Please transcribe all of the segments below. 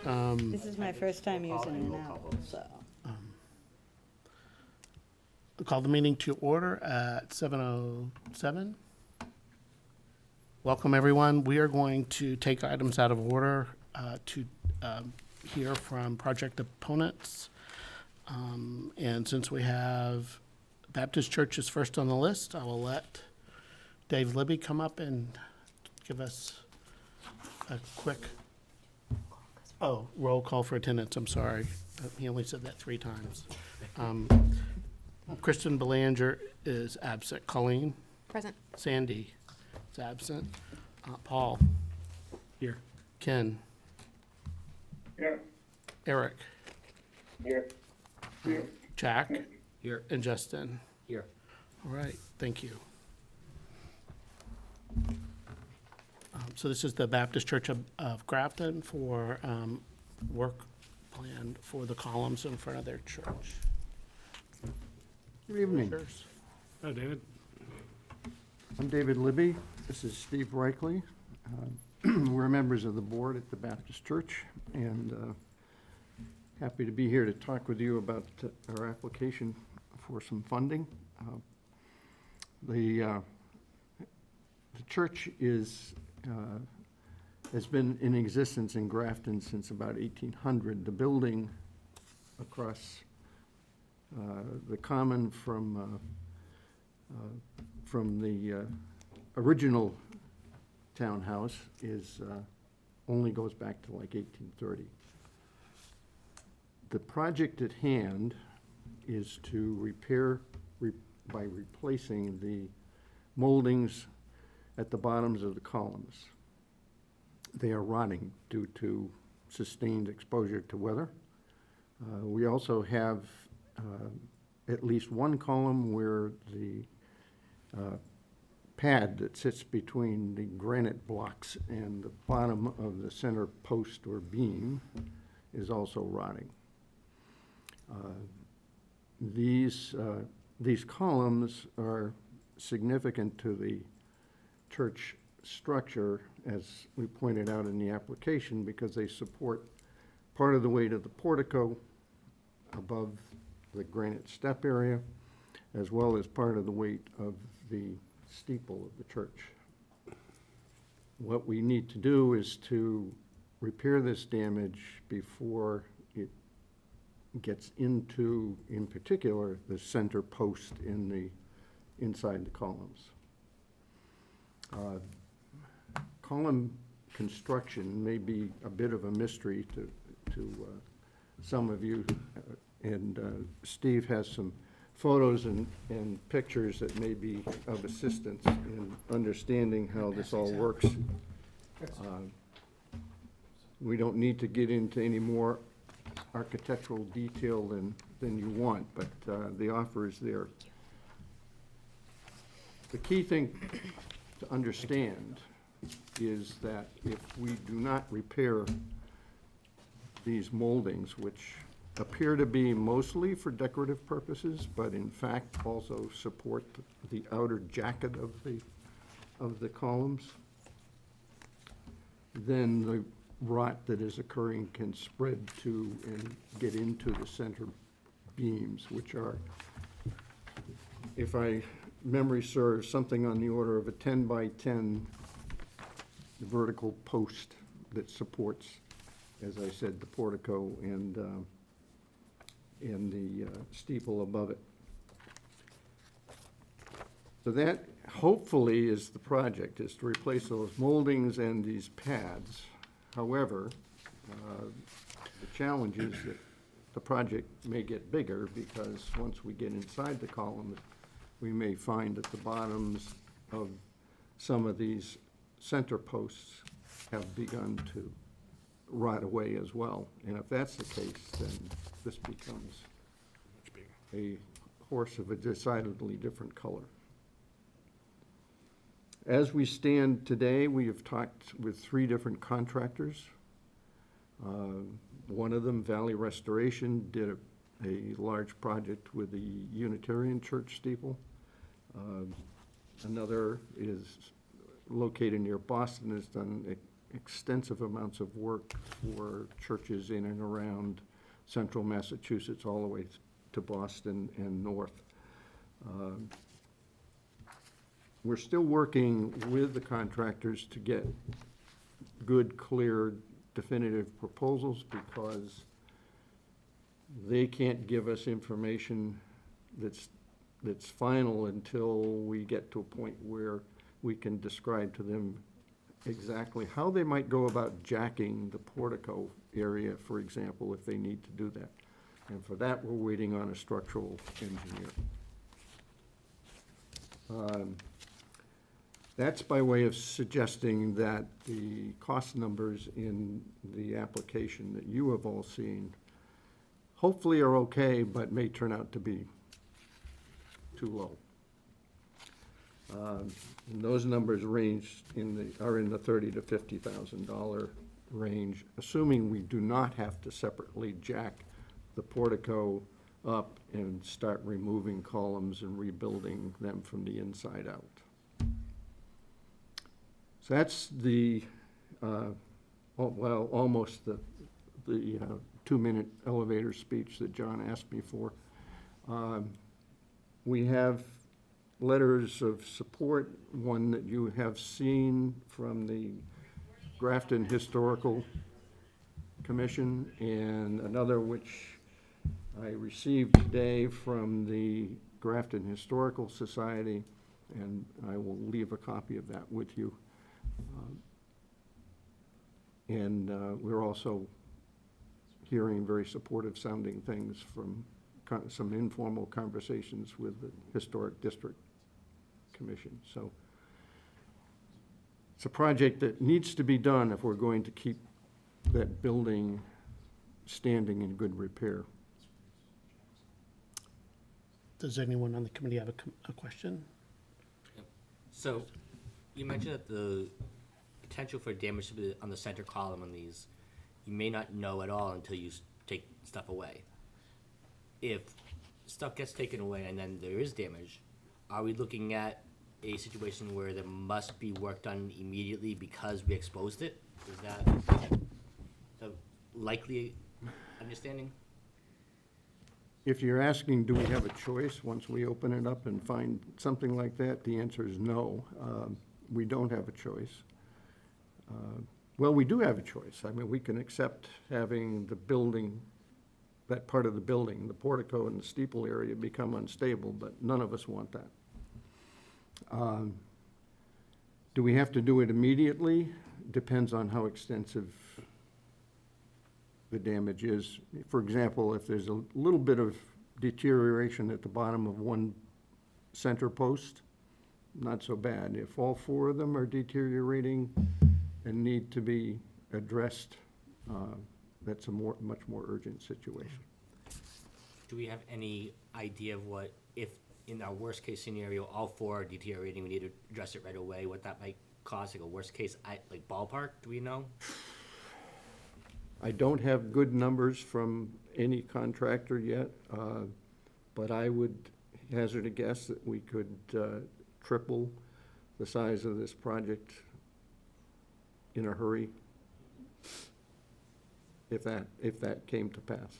This is my first time using it now, so. I'll call the meeting to order at 7:07. Welcome, everyone. We are going to take items out of order to hear from project opponents. And since we have Baptist Church is first on the list, I will let Dave Libby come up and give us a quick, roll call for attendance. I'm sorry. He only said that 3 times. Kristen Belanger is absent. Colleen? Present. Sandy is absent. Paul? Here. Ken? Here. Eric? Here. Here. Jack? Here. And Justin? Here. All right, thank you. So this is the Baptist Church of Grafton for work plan for the columns in front of their church. Good evening. Hi, David. I'm David Libby. This is Steve Reichley. We're members of the board at the Baptist Church, and happy to be here to talk with you about our application for some funding. The church has been in existence in Grafton since about 1800. The building across the common from the original townhouse only goes back to like 1830. The project at hand is to repair by replacing the moldings at the bottoms of the columns. They are rotting due to sustained exposure to weather. We also have at least one column where the pad that sits between the granite blocks and the bottom of the center post or beam is also rotting. These columns are significant to the church structure, as we pointed out in the application, because they support part of the weight of the portico above the granite step area, as well as part of the weight of the steeple of the church. What we need to do is to repair this damage before it gets into, in particular, the center post inside the columns. Column construction may be a bit of a mystery to some of you, and Steve has some photos and pictures that may be of assistance in understanding how this all works. We don't need to get into any more architectural detail than you want, but the offer is there. The key thing to understand is that if we do not repair these moldings, which appear to be mostly for decorative purposes, but in fact also support the outer jacket of the columns, then the rot that is occurring can spread to and get into the center beams, which are, if memory serves, something on the order of a 10 by 10 vertical post that supports, as I said, the portico and the steeple above it. So that hopefully is the project, is to replace those moldings and these pads. However, the challenge is that the project may get bigger, because once we get inside the column, we may find that the bottoms of some of these center posts have begun to rot away as well. And if that's the case, then this becomes a horse of a decidedly different color. As we stand today, we have talked with 3 different contractors. One of them, Valley Restoration, did a large project with the Unitarian Church steeple. Another is located near Boston, has done extensive amounts of work for churches in and around central Massachusetts, all the way to Boston and north. We're still working with the contractors to get good, clear, definitive proposals, because they can't give us information that's final until we get to a point where we can describe to them exactly how they might go about jacking the portico area, for example, if they need to do that. And for that, we're waiting on a structural engineer. That's by way of suggesting that the cost numbers in the application that you have all seen hopefully are okay, but may turn out to be too low. And those numbers range are in the $30,000 to $50,000 range, assuming we do not have to separately jack the portico up and start removing columns and rebuilding them from the inside out. So that's the, almost the 2-minute elevator speech that John asked me for. We have letters of support, one that you have seen from the Grafton Historical Commission, and another which I received today from the Grafton Historical Society, and I will leave a copy of that with you. We're also hearing very supportive sounding things from some informal conversations with the Historic District Commission. So it's a project that needs to be done if we're going to keep that building standing in good repair. Does anyone on the committee have a question? So, you mentioned that the potential for damage to be on the center column on these, you may not know at all until you take stuff away. If stuff gets taken away and then there is damage, are we looking at a situation where there must be work done immediately because we exposed it? Is that the likely understanding? If you're asking, do we have a choice once we open it up and find something like that, the answer is no. We don't have a choice. Well, we do have a choice. I mean, we can accept having the building, that part of the building, the portico and the steeple area, become unstable, but none of us want that. Do we have to do it immediately? Depends on how extensive the damage is. For example, if there's a little bit of deterioration at the bottom of one center post, not so bad. If all 4 of them are deteriorating and need to be addressed, that's a much more urgent situation. Do we have any idea of what, if in our worst case scenario, all 4 are deteriorating, we need to address it right away, what that might cost, like a worst case, like ballpark, do we know? I don't have good numbers from any contractor yet, but I would hazard a guess that we could triple the size of this project in a hurry, if that came to pass.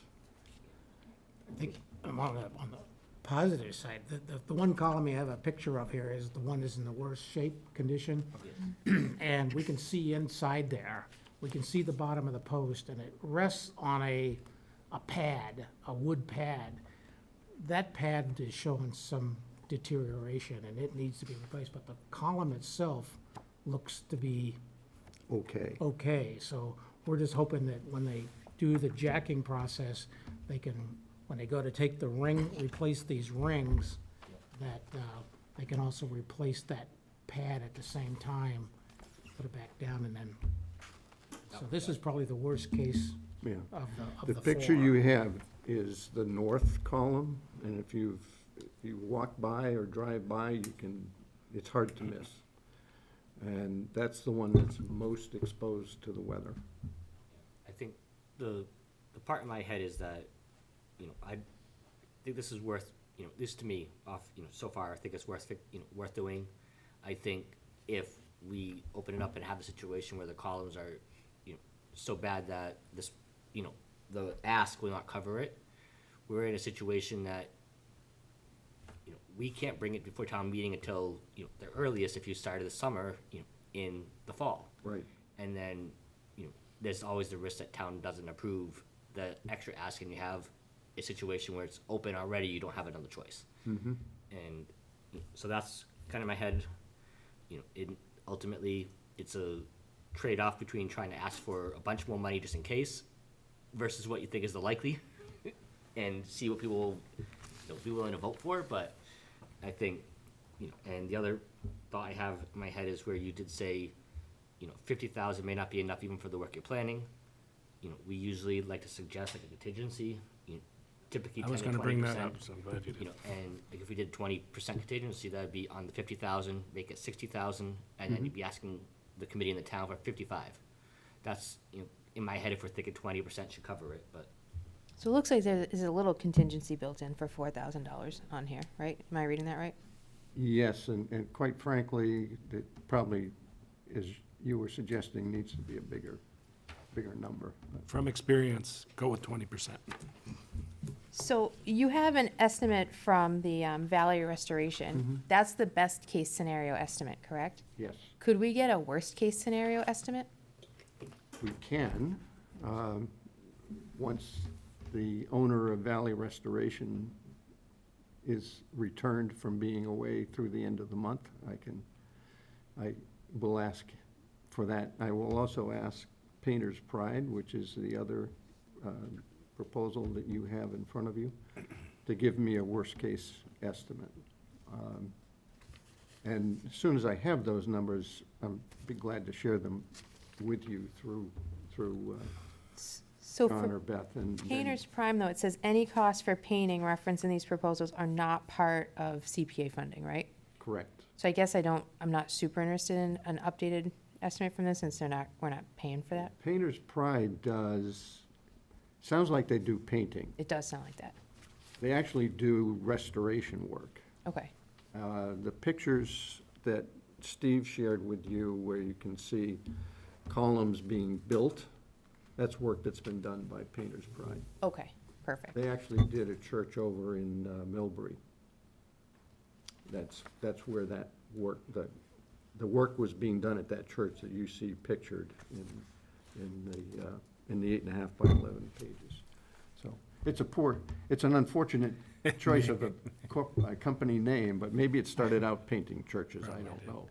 I think on the positive side, the one column you have a picture of here is the one that's in the worst shape condition. And we can see inside there, we can see the bottom of the post, and it rests on a pad, a wood pad. That pad is showing some deterioration, and it needs to be replaced, but the column itself looks to be Okay. okay. So we're just hoping that when they do the jacking process, they can, when they go to take the ring, replace these rings, that they can also replace that pad at the same time, put it back down, and then, so this is probably the worst case Yeah. of the The picture 4. you have is the north column, and if you walk by or drive by, it's hard to miss. And that's the one that's most exposed to the weather. I think the part in my head is that, I think this is worth, this to me, so far, I think it's worth doing. I think if we open it up and have a situation where the columns are, so bad that this, the ask will not cover it, we're in a situation that, we can't bring it before town meeting until, the earliest if you started the summer, in the fall. Right. And then, there's always the risk that town doesn't approve the extra ask, and you have a situation where it's open already, you don't have another choice. Mm-hmm. And so that's kind of my head, ultimately, it's a trade-off between trying to ask for a bunch more money just in case versus what you think is the likely and see what people will, be willing to vote for. But I think, and the other thought I have in my head is where you did say, 50,000 may not be enough even for the work you're planning. We usually like to suggest like a contingency, typically I 10 was to gonna 20%. bring that up, so I'm glad you did. And like if we did 20% contingency, that'd be on the 50,000, make it 60,000, and then you'd be asking the committee in the town for 55. That's, in my head, if we're thinking 20% should cover it, but So it looks like there is a little contingency built in for $4,000 on here, right? Am I reading that right? Yes, and quite frankly, it probably, as you were suggesting, needs to be a bigger number. From experience, go with 20%. So you have an estimate from the Valley Restoration. That's the best case scenario estimate, correct? Yes, Could we get a worst case scenario estimate? we can. Once the owner of Valley Restoration is returned from being away through the end of the month, I will ask for that. I will also ask Painter's Pride, which is the other proposal that you have in front of you, to give me a worst-case estimate. And as soon as I have those numbers, I'll be glad to share them with you through So John or for Beth. And then- Painter's Prime, though, it says any costs for painting referenced in these proposals are not part of CPA funding, right? Correct. So I guess I'm not super interested in an updated estimate from this since we're not paying for that. Painter's Pride sounds like they do painting. It does sound like that. They actually do restoration work. Okay. The pictures that Steve shared with you, where you can see columns being built, that's work that's been done by Painter's Pride. Okay, perfect. They actually did a church over in Millbury. That's where that work, the work was being done at that church that you see pictured in the 8.5 by 11 pages. So it's an unfortunate choice of a company name, but maybe it started out painting churches, I don't know.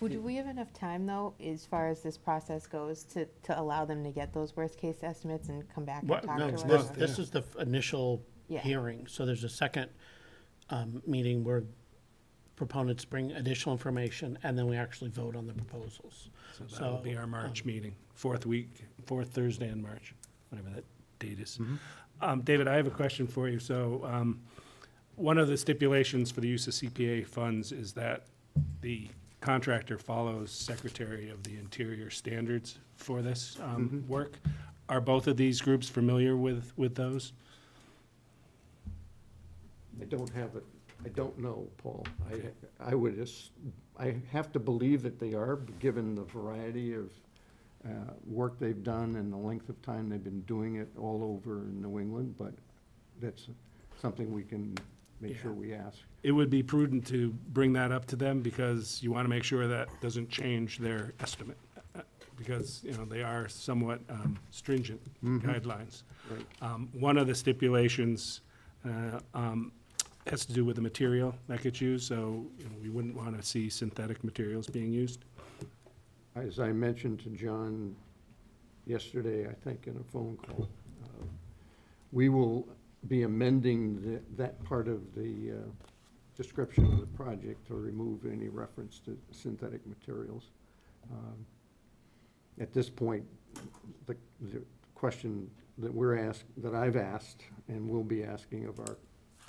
Would we have enough time, though, as far as this process goes, to allow them to get those worst-case estimates and come back and What, talk no, to us? this, or- this is the initial Yeah. hearing, so there's a second meeting where proponents bring additional information, and then we actually vote on the proposals. So that'll be our March meeting, fourth Thursday in March, whatever that date is. David, I have a question for you. So one of the stipulations for the use of CPA funds is that the contractor follows Secretary of the Interior standards for this work. Are both of these groups familiar with those? I don't know, Paul. I have to believe that they are, given the variety of work they've done and the length of time they've been doing it all over New England, but that's something we can make sure we ask. It would be prudent to bring that up to them because you want to make sure that doesn't change their estimate. Because, they are somewhat stringent guidelines. Right. One of the stipulations has to do with the material that gets used, so we wouldn't want to see synthetic materials being used. As I mentioned to John yesterday, I think in a phone call, we will be amending that part of the description of the project to remove any reference to synthetic materials. At this point, the question that I've asked and will be asking of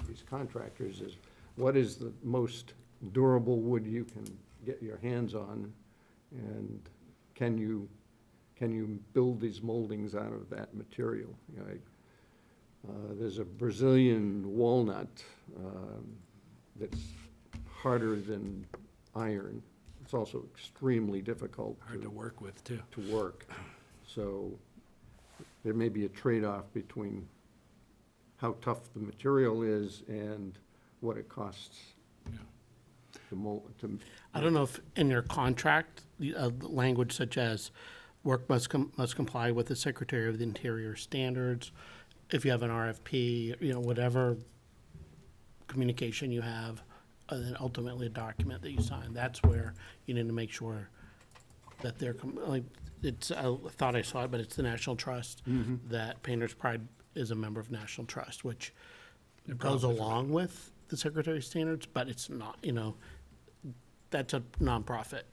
these contractors is, what is the most durable wood you can get your hands on? And can you build these moldings out of that material? There's a Brazilian walnut that's harder than iron, it's also extremely difficult Hard to work with, too. to work. So there may be a trade-off between how tough the material is and what it costs Yeah. to I don't know if in your contract, the language such as work must comply with the Secretary of the Interior standards. If you have an RFP, whatever communication you have, and then ultimately a document that you sign, that's where you need to make sure that they're, I thought I saw it, but it's the National Trust, that Painters Pride is a member of National Trust, which goes along with the Secretary's standards, but it's not, that's a nonprofit,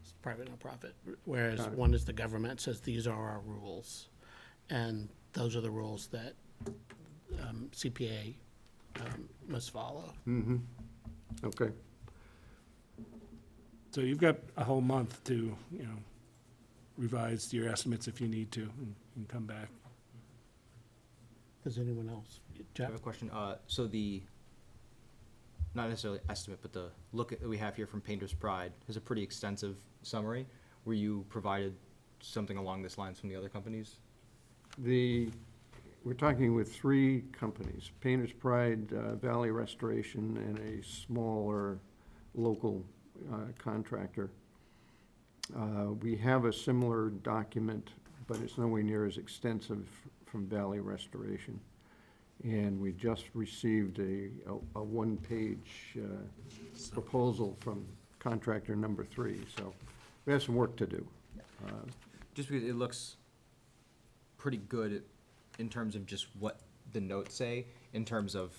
it's a private nonprofit, whereas one is the government says these are our rules. And those are the rules that CPA must follow. Okay. So you've got a whole month to, revise your estimates if you need to, and come back. Does anyone else? I Jeff? have a question. So the, not necessarily estimate, but the look that we have here from Painter's Pride is a pretty extensive summary. Were you provided something along this lines from the other companies? We're talking with three companies, Painters Pride, Valley Restoration, and a smaller local contractor. We have a similar document, but it's nowhere near as extensive from Valley Restoration. And we just received a one-page proposal from contractor number 3, so we have some work to do. Just because it looks pretty good in terms of just what the notes say, in terms of,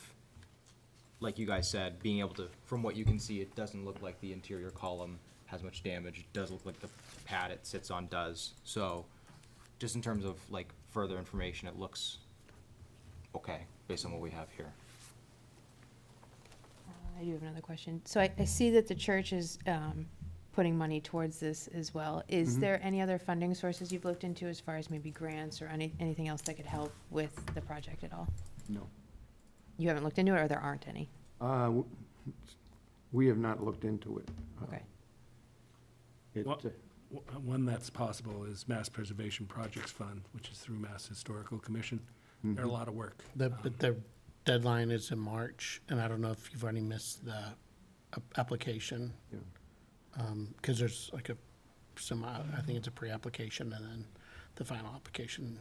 like you guys said, being able to, from what you can see, it doesn't look like the interior column has much damage. It does look like the pad it sits on does. So just in terms of like further information, it looks okay based on what we have here. I do have another question. So I see that the church is putting money towards this as well. Is there any other funding sources you've looked into as far as maybe grants or anything else that could help with the project at all? No. You haven't looked into it, or there aren't any? We have not looked into it. Okay. Well, one that's possible is Mass Preservation Projects Fund, which is through Mass Historical Commission. They're a lot of work. But the deadline is in March, and I don't know if you've already missed the application. Yeah. Because there's like I think it's a pre-application and then the final application.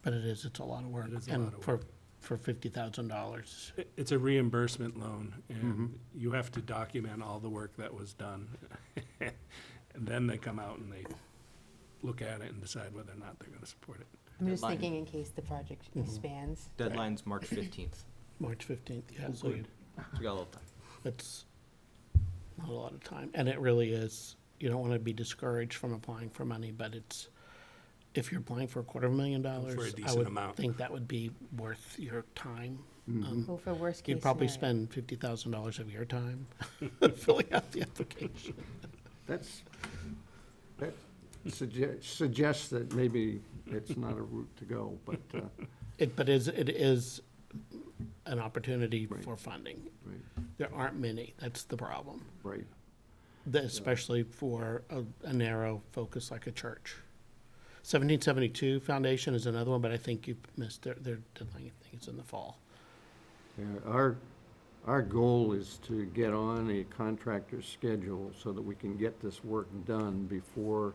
But it's a lot of work. It is a And lot of work. for $50,000. It's a reimbursement loan, and you have to document all the work that was done. And then they come out and they look at it and decide whether or not they're gonna support it. I'm just Deadline. thinking in case the project expands. Deadline's March 15th. March 15th, yeah, Oh, so good. So we got a little time. it's not a lot of time. And it really is, you don't want to be discouraged from applying for money, but if you're applying for $250,000, For a I decent would amount. think that would be worth your time. Go for worst case You'd probably scenario. spend $50,000 of your time filling out the application. That suggests that maybe it's not a route to go, but, But it is an opportunity Right. for funding. right, There aren't many, that's the problem, right. especially for a narrow focus like a church. 1772 Foundation is another one, but I think you missed their deadline, I think it's in the fall. Yeah, our goal is to get on a contractor's schedule so that we can get this work done before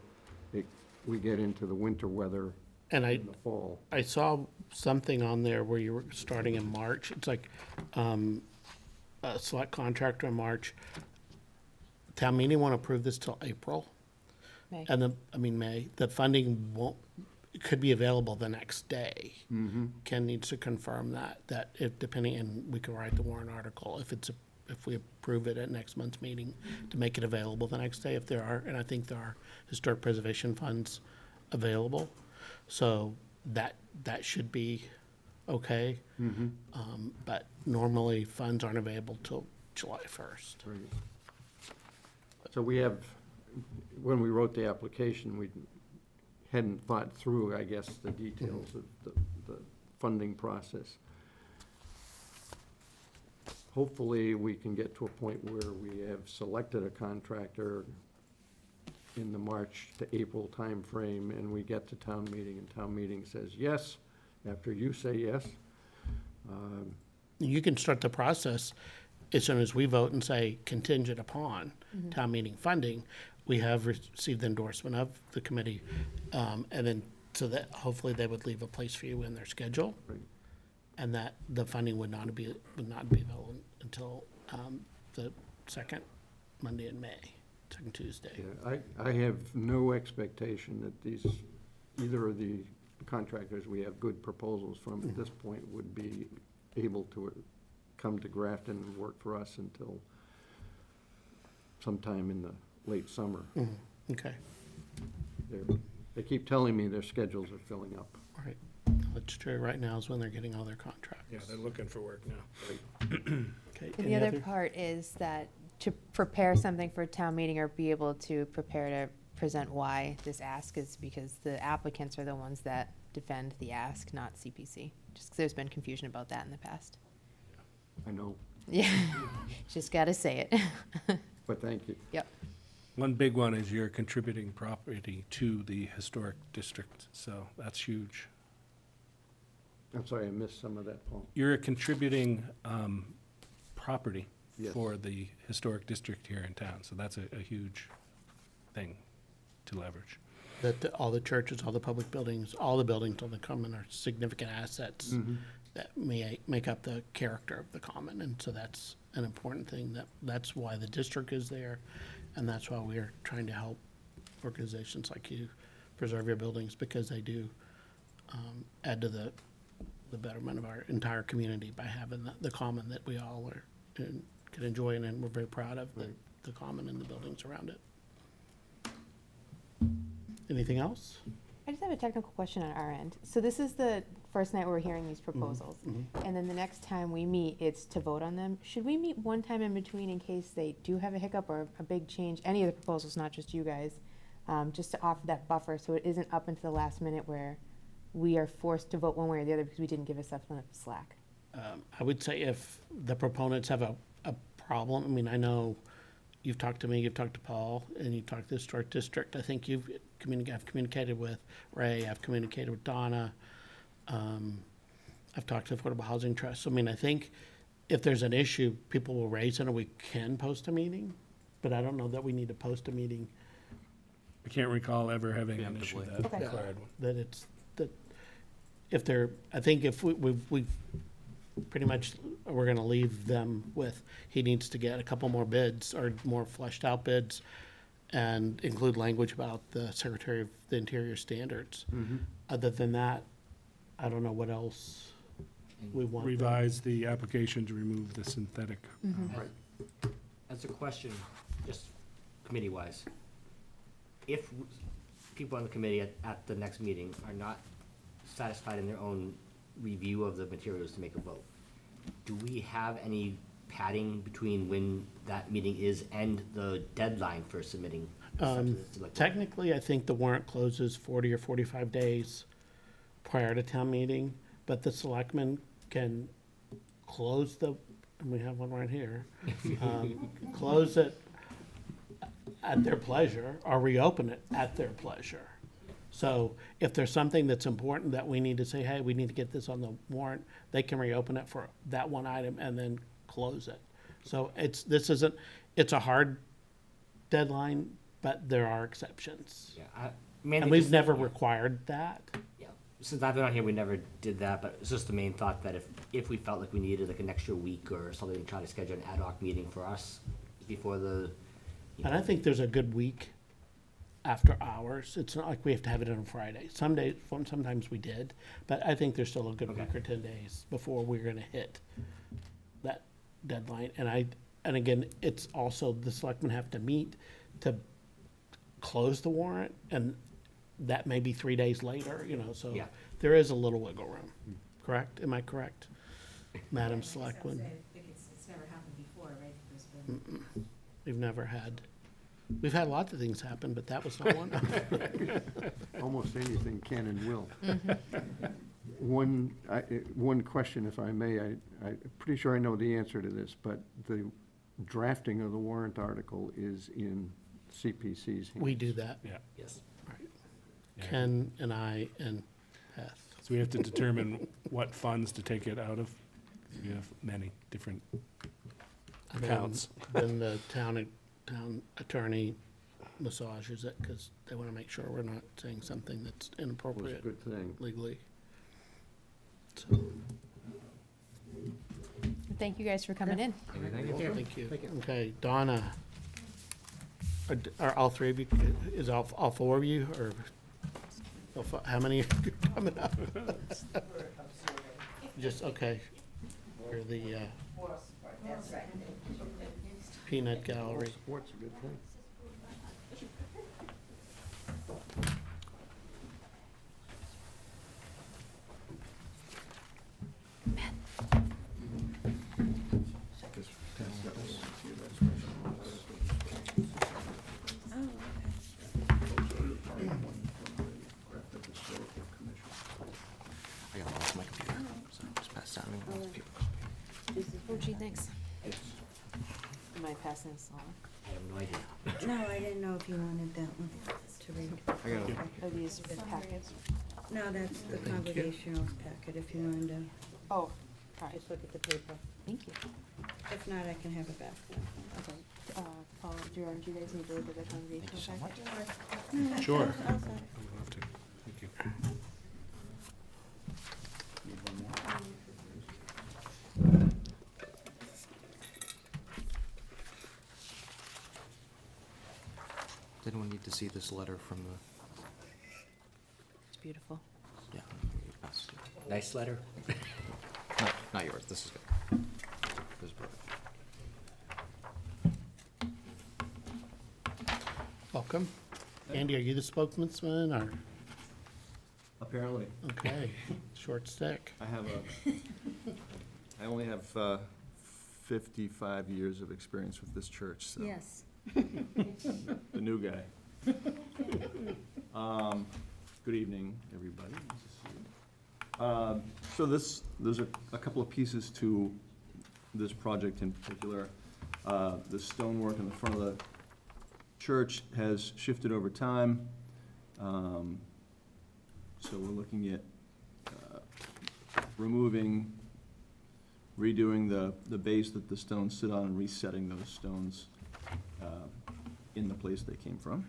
we get into the winter weather And in the fall. I saw something on there where you were starting in March. It's like a select contractor in March. Town meeting won't approve this till April. May. And May. The funding it could be available the next day. Ken needs to confirm that if depending, and we can write the warrant article if we approve it at next month's meeting to make it available the next day if there are, and I think there are historic preservation funds available. So that should be okay. But normally funds aren't available till July 1st. Right. So we have, when we wrote the application, we hadn't thought through, I guess, the details of the funding process. hopefully, we can get to a point where we have selected a contractor in the March to April timeframe, and we get to town meeting, and town meeting says yes, after you say yes. You can start the process as soon as we vote and say contingent upon town meeting funding. We have received the endorsement of the committee, and then, so that hopefully they would leave a place for you in their schedule. Right. And that the funding would not be available until, the second Monday in May, second Tuesday. Yeah, I have no expectation that either of the contractors we have good proposals from at this point would be able to come to Grafton and work for us until sometime in the late summer. Okay, They keep telling me their schedules are filling up. all right. That's true. Right now is when they're getting all their contracts. Yeah, they're looking for work now. Okay. And any the other part is that to prepare something for a town meeting or be able to prepare to present why this ask is because the applicants are the ones that defend the ask, not CPC. Just 'cause there's been confusion about that in the past. I know, Yeah, just gotta say it. but thank you. Yep. One big one is you're contributing property to the historic district, so that's huge. I'm sorry, I missed some of that, Paul. You're contributing property Yes. for the historic district here in town, so that's a huge thing to leverage. That all the churches, all the public buildings, all the buildings on the common are significant assets that make up the character of the common. And so that's an important thing. That's why the district is there. And that's why we're trying to help organizations like you preserve your buildings, because they do add to the betterment of our entire community by having the common that we all are, can enjoy, and we're very proud of the common and the buildings around it. Anything else? I just have a technical question on our end. So this is the first night we're hearing these proposals. And then the next time we meet, it's to vote on them. Should we meet one time in between in case they do have a hiccup or a big change, any of the proposals, not just you guys, just to offer that buffer so it isn't up into the last minute where we are forced to vote one way or the other because we didn't give us enough slack? I would say if the proponents have a problem, I mean, I know you've talked to me, you've talked to Paul, and you've talked to the historic district. I think I've communicated with Ray, I've communicated with Donna. I've talked to the Affordable Housing Trust. So, I mean, I think if there's an issue, people will raise it and we can post a meeting, but I don't know that we need to post a meeting, I can't recall ever having an issue Preemptively. that Okay. required one. that it's, that if they're, I think if we've pretty much, we're gonna leave them with, he needs to get a couple more bids or more fleshed out bids and include language about the Secretary of the Interior standards. Other than that, I don't know what else we want. them- Revise the application to remove the synthetic. As a question, just committee-wise, if people on the committee at the next meeting are not satisfied in their own review of the materials to make a vote, do we have any padding between when that meeting is and the deadline for submitting stuff to the select board? Technically, I think the warrant closes 40 or 45 days prior to town meeting, but the selectmen can close and we have one right here, close it at their pleasure or reopen it at their pleasure. So if there's something that's important that we need to say, hey, we need to get this on the warrant, they can reopen it for that one item and then close it. So it's a hard deadline, but there are exceptions. Yeah, And we've never required that. Yeah, since I've been on here, we never did that, but it's just the main thought that if we felt like we needed like an extra week or something to try to schedule an ad hoc meeting for us before the, And I think there's a good week after hours. It's not like we have to have it on Friday. Sometimes we did, but I think there's still a good week or 10 days before we're gonna hit that deadline. And again, it's also, the selectmen have to meet to close the warrant, and that may be 3 days later, so Yeah. there is a little wiggle room, correct? Am I correct, Madam Selectwoman? I think it's never happened before, right? There's been, We've had lots of things happen, but that was not one. Almost anything can and will. one question, if I may. I'm pretty sure I know the answer to this, but the drafting of the warrant article is in CPC's hands. We do that. Yeah. Yes. Yeah. Ken and I and Beth. So we have to determine what funds to take it out of. We have many different And then- accounts. Then the town attorney massages it, because they want to make sure we're not saying something that's Was a inappropriate good thing. legally. So, Thank you guys for coming in. Thank you. thank you. Okay, Donna, are all three of you, is all four of you, or how many are coming up? Just, okay. You're the peanut gallery. Sport's a good thing. Just pass that one. I got lost my computer, so just pass down to those people. Oh, gee, thanks. Am I passing this along? I have no idea. No, I didn't know if you wanted that one to read. I got it. Are these the packets? No, that's the congregational packet, if you wanted to Oh, all right, just look at the paper. thank you. If not, I can have it back. Okay, Paul, Jerome, do you guys need to look at the congregational packet? Sure. I'll sign. We'll have to. Thank you. Did anyone need to see this letter from the, It's beautiful. yeah, pass it. Nice letter. Not yours, this is good. This is perfect. Welcome. Andy, are you the spokesman, or, Apparently, okay, short stick? I only have 55 years of experience with this church, so. Yes. The new guy. Good evening, everybody. Nice to see you. So there's a couple of pieces to this project in particular. The stonework in the front of the church has shifted over time. So we're looking at removing, redoing the base that the stones sit on and resetting those stones in the place they came from.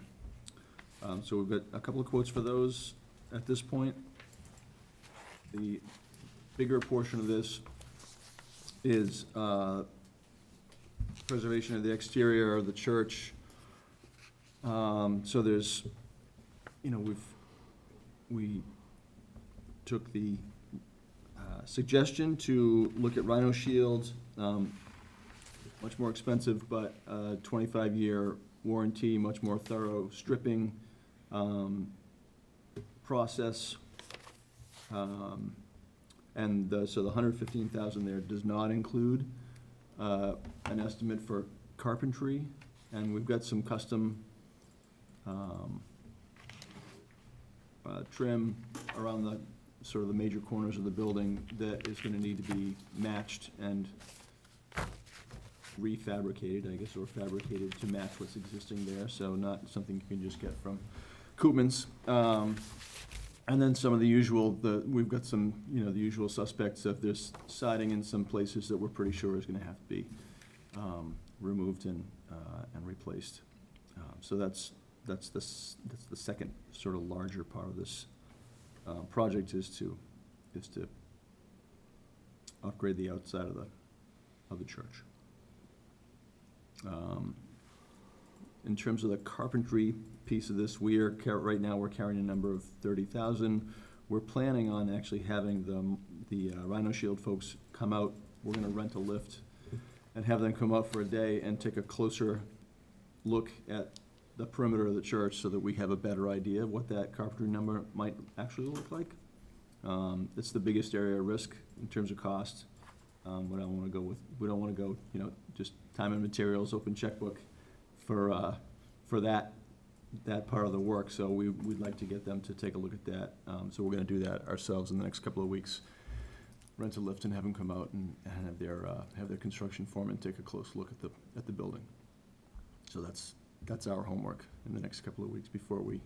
So we've got a couple of quotes for those at this point. The bigger portion of this is preservation of the exterior of the church. So there's, we took the suggestion to look at rhino shields, much more expensive, but 25-year warranty, much more thorough stripping process. And so the $115,000 there does not include an estimate for carpentry, and we've got some custom trim around the sort of the major corners of the building that is gonna need to be matched and refabricated, I guess, or fabricated to match what's existing there, so not something you can just get from Koopmans. And then some of the usual, we've got some, the usual suspects of there's siding in some places that we're pretty sure is gonna have to be removed and replaced. So that's the second sort of larger part of this project is to upgrade the outside of the church. In terms of the carpentry piece of this, right now we're carrying a number of 30,000. We're planning on actually having the Rhino Shield folks come out. We're gonna rent a lift and have them come out for a day and take a closer look at the perimeter of the church so that we have a better idea of what that carpentry number might actually look like. It's the biggest area of risk in terms of cost. We don't wanna go, just time and materials, open checkbook for that that part of the work, so we'd like to get them to take a look at that. So we're gonna do that ourselves in the next couple of weeks. Rent a lift and have them come out and have their construction foreman take a close look at the building. So that's our homework in the next couple of weeks before we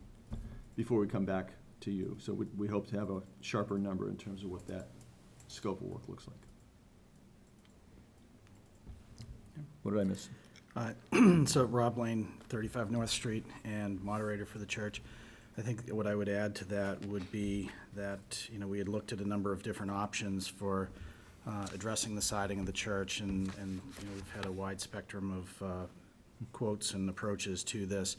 come back to you. So we hope to have a sharper number in terms of what that scope of work looks like. What did I miss? So Rob Lane, 35 North Street, and moderator for the church. I think what I would add to that would be that, you know, we had looked at a number of different options for addressing the siding of the church, and you know, we've had a wide spectrum of quotes and approaches to this.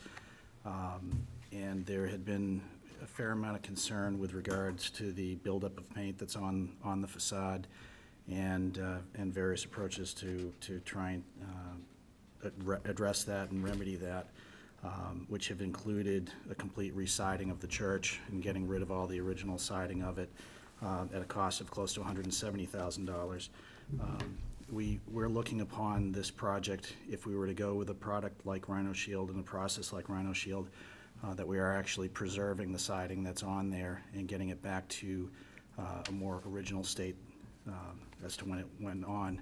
And there had been a fair amount of concern with regards to the buildup of paint that's on the facade, and various approaches to try and address that and remedy that, which have included a complete re-siding of the church and getting rid of all the original siding of it at a cost of close to $170,000. We're looking upon this project, if we were to go with a product like Rhino Shield and a process like Rhino Shield, that we are actually preserving the siding that's on there and getting it back to a more original state as to when it went on.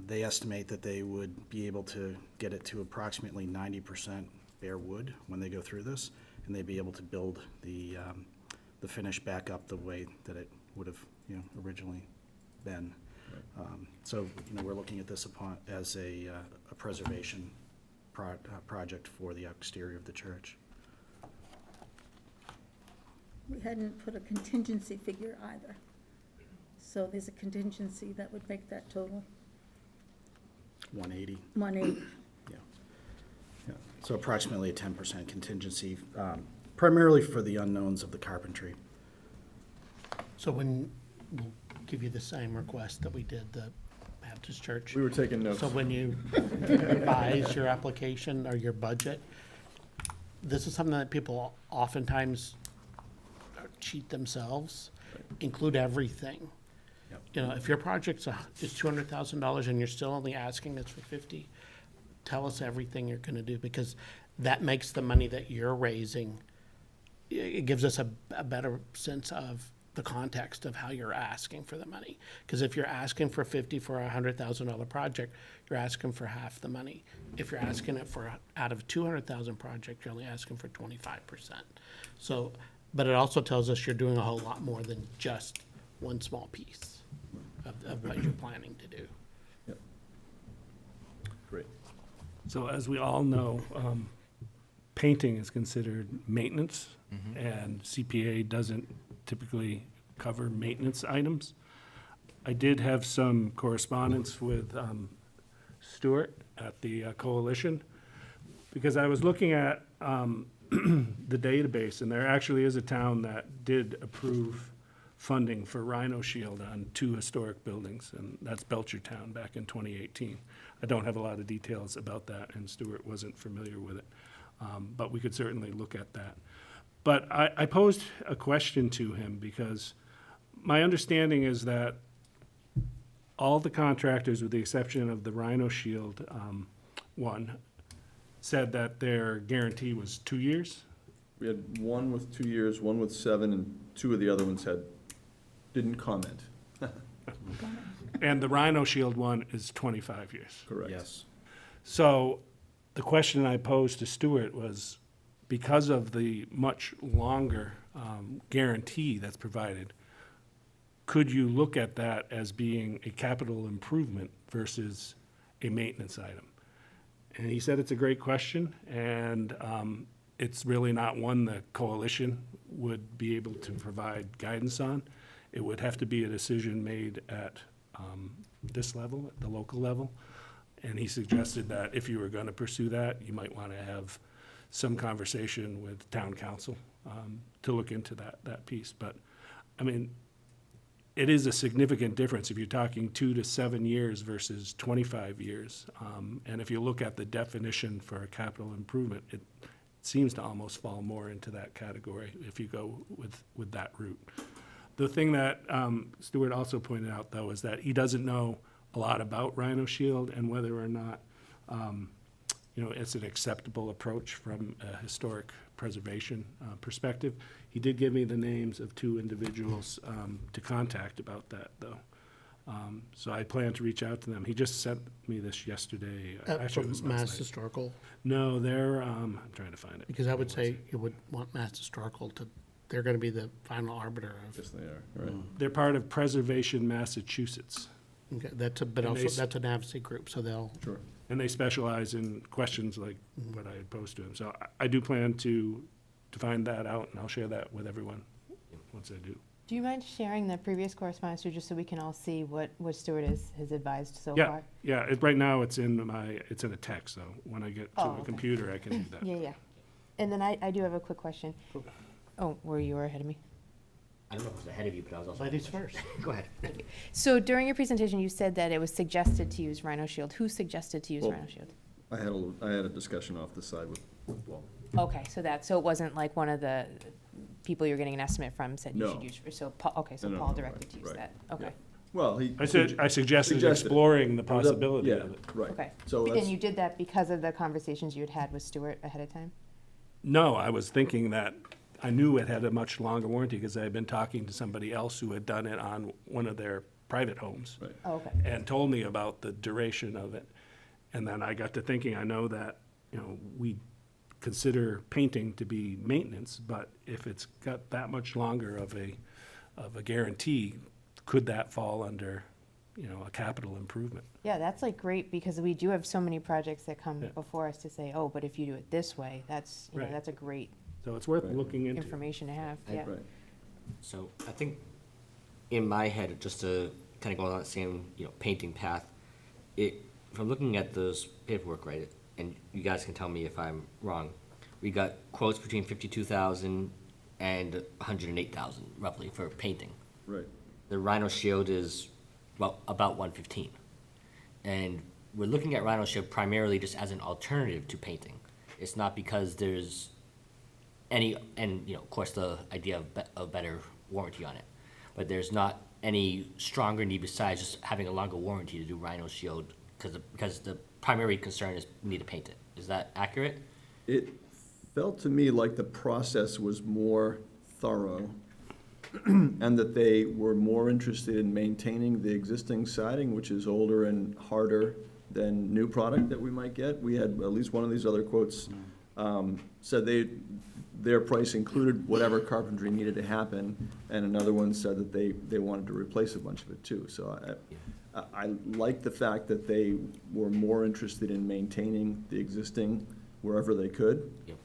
They estimate that they would be able to get it to approximately 90% bare wood when they go through this, and they'd be able to build the finish back up the way that it would have, you know, originally been. So, you know, we're looking at this as a preservation project for the exterior of the church. We hadn't put a contingency figure either. So there's a contingency that would make that total 180. 180. Yeah. So approximately a 10% contingency, primarily for the unknowns of the carpentry. So we'll give you the same request that we did the Baptist Church. We were taking notes. So when you revise your application or your budget, this is something that people oftentimes cheat themselves, include everything. Yep. You know, if your project is $200,000 and you're still only asking us for 50, tell us everything you're gonna do, because that makes the money that you're raising, it gives us a better sense of the context of how you're asking for the money. Because if you're asking for 50 for a $100,000 project, you're asking for half the money. If you're asking it for out of 200,000 project, you're only asking for 25%. So, but it also tells us you're doing a whole lot more than just one small piece of what you're planning to do. Yep. Great. So as we all know, painting is considered maintenance, and CPA doesn't typically cover maintenance items. I did have some correspondence with Stuart at the coalition, because I was looking at the database, and there actually is a town that did approve funding for Rhino Shield on 2 historic buildings, and that's Belchertown back in 2018. I don't have a lot of details about that, and Stuart wasn't familiar with it, but we could certainly look at that. But I posed a question to him, because my understanding is that all the contractors, with the exception of the Rhino Shield one, said that their guarantee was 2 years. We had one with 2 years, one with 7, and 2 of the other ones didn't comment. And the Rhino Shield one is 25 years. Correct. Yes. So the question I posed to Stuart was, because of the much longer guarantee that's provided, could you look at that as being a capital improvement versus a maintenance item? And he said it's a great question, and it's really not one the coalition would be able to provide guidance on. It would have to be a decision made at this level, at the local level. And he suggested that if you were going to pursue that, you might want to have some conversation with town council to look into that piece. But, I mean, it is a significant difference if you're talking 2 to 7 years versus 25 years. And if you look at the definition for a capital improvement, it seems to almost fall more into that category if you go with that route. The thing that Stuart also pointed out, though, is that he doesn't know a lot about Rhino Shield and whether or not you know, it's an acceptable approach from a historic preservation perspective. He did give me the names of 2 individuals to contact about that, though. So I plan to reach out to them. He just sent me this yesterday. Actually, it From was last Mass night. Historical, No, they're, I'm trying to find it. because I would say you would want Mass Historical to, they're gonna be the final arbiter of, Yes, they are, right. They're part of Preservation Massachusetts, okay, that's a, but And they also, s- that's an advocacy group, so they'll, Sure. and they specialize in questions like what I had posed to him. So I do plan to find that out, and I'll share that with everyone once I do. Do you mind sharing the previous correspondence, too, just so we can all see what Stuart has advised so Yeah, far? yeah, right now it's in a text, so when I get to Oh, a okay. computer, I can do that. Yeah, yeah. And then I do have a quick question. Oh, you were ahead of me? I don't know if I was ahead of you, but I was also. ladies first. Go ahead. So during your presentation, you said that it was suggested to use Rhino Shield. Who suggested to use Well- Rhino Shield? I had a discussion off the side with Walt. Okay, so it wasn't like one of the people you're getting an estimate from said you No. should use, so Paul No, directed to use right, that, yeah. okay. Well, he. I suggested exploring the It was up- possibility of it. Yeah, right. Okay. So And that's, you did that because of the conversations you had with Stuart ahead of time? No, I was thinking that, I knew it had a much longer warranty because I had been talking to somebody else who had done it on one of their private homes. right. Oh, okay. And told me about the duration of it. And then I got to thinking, I know that, you know, we consider painting to be maintenance, but if it's got that much longer of a guarantee, could that fall under, you know, a capital improvement? Yeah, that's like great, because we do have so many projects that come Yeah. before us to say, oh, but if you do it this way, that's, Right. that's a great So it's worth Right. looking into. information to have, yeah. Right. So I think in my head, just to kind of go on that same, painting path, from looking at this paperwork, right, and you guys can tell me if I'm wrong, we got quotes between 52,000 and 108,000 roughly for painting. Right. The Rhino Shield is, well, about 115. And we're looking at Rhino Shield primarily just as an alternative to painting. It's not because there's any, and, of course, the idea of better warranty on it. But there's not any stronger need besides just having a longer warranty to do Rhino Shield, because the primary concern is we need to paint it. Is that accurate? It felt to me like the process was more thorough and that they were more interested in maintaining the existing siding, which is older and harder than new product that we might get. We had at least one of these other quotes said their price included whatever carpentry needed to happen, and another one said that they wanted to replace a bunch of it too. So I like the fact that they were more interested in maintaining the existing wherever they could Yep.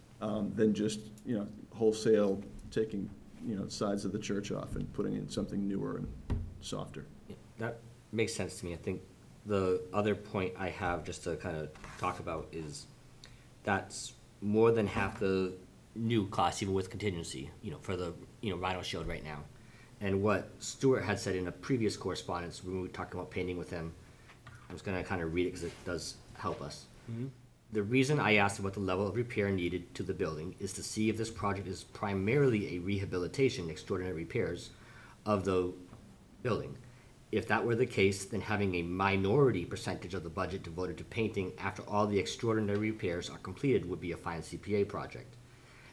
than just, wholesale taking, sides of the church off and putting in something newer and softer. Yeah, that makes sense to me. I think the other point I have just to kind of talk about is that's more than half the new cost, even with contingency, for the, Rhino Shield right now. And what Stuart had said in a previous correspondence, when we were talking about painting with him, I'm just gonna kind of read it because it does help us. The reason I asked about the level of repair needed to the building is to see if this project is primarily a rehabilitation, extraordinary repairs of the building. If that were the case, then having a minority percentage of the budget devoted to painting after all the extraordinary repairs are completed would be a fine CPA project.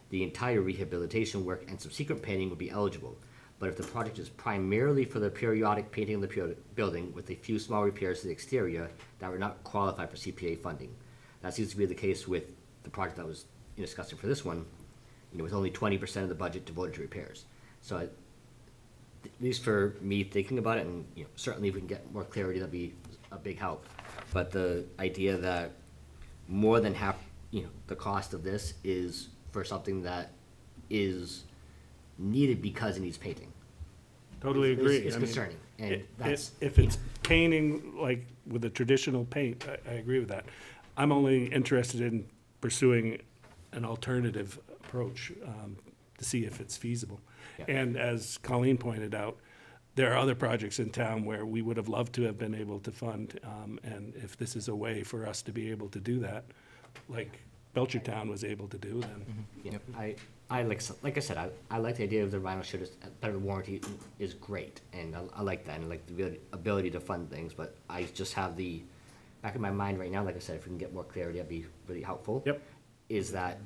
The entire rehabilitation work and subsequent painting would be eligible. But if the project is primarily for the periodic painting of the building with a few small repairs to the exterior, that would not qualify for CPA funding. That seems to be the case with the project that was discussing for this one, with only 20% of the budget devoted to repairs. So at least for me thinking about it, and certainly if we can get more clarity, that'd be a big help. But the idea that more than half, the cost of this is for something that is needed because it needs painting. Totally agree. It's I mean, concerning, and that's. If it's painting, like with a traditional paint, I agree with that. I'm only interested in pursuing an alternative approach to see if it's feasible. Yeah. And as Colleen pointed out, there are other projects in town where we would have loved to have been able to fund, and if this is a way for us to be able to do that, like Belchertown was able to do, then Yeah, I like I said, I like the idea of the Rhino Shield, better warranty is great, and I like that, and I like the ability to fund things, but I just have the back in my mind right now, like I said, if we can get more clarity, that'd be really helpful. Yep. Is that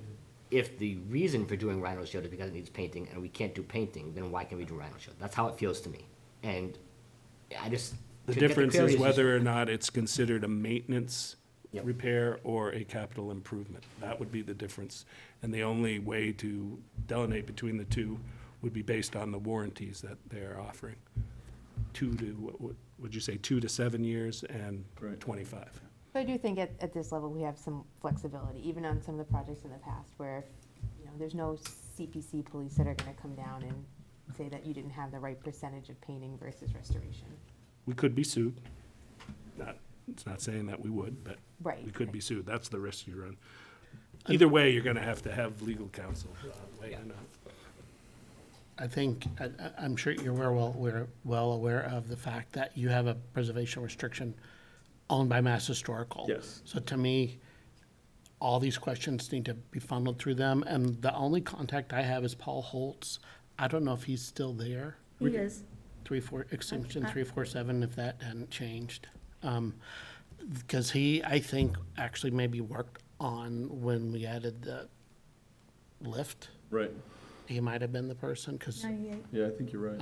if the reason for doing Rhino Shield is because it needs painting and we can't do painting, then why can we do Rhino Shield? That's how it feels to me. And I just. The to get difference clarity is just- whether or not it's considered a maintenance Yep. repair or a capital improvement. That would be the difference. And the only way to delineate between the two would be based on the warranties that they're offering. 2 to, what would you say, 2 to 7 years and Right. 25. But I do think at this level, we have some flexibility, even on some of the projects in the past where, there's no CPC police that are gonna come down and say that you didn't have the right percentage of painting versus restoration. We could be sued. It's not saying that we would, but Right. we could be sued. That's the risk you run. Either way, you're gonna have to have legal counsel weigh in on. I think, I'm sure you're well aware of the fact that you have a preservation restriction owned by Mass Historical. Yes. So to me, all these questions need to be funneled through them, and the only contact I have is Paul Holtz. I don't know if he's still there. He is. Extension 347, if that hadn't changed. Because he, I think, actually maybe worked on when we added the lift. Right. He might have been the person, because, 98. Yeah, I think you're right.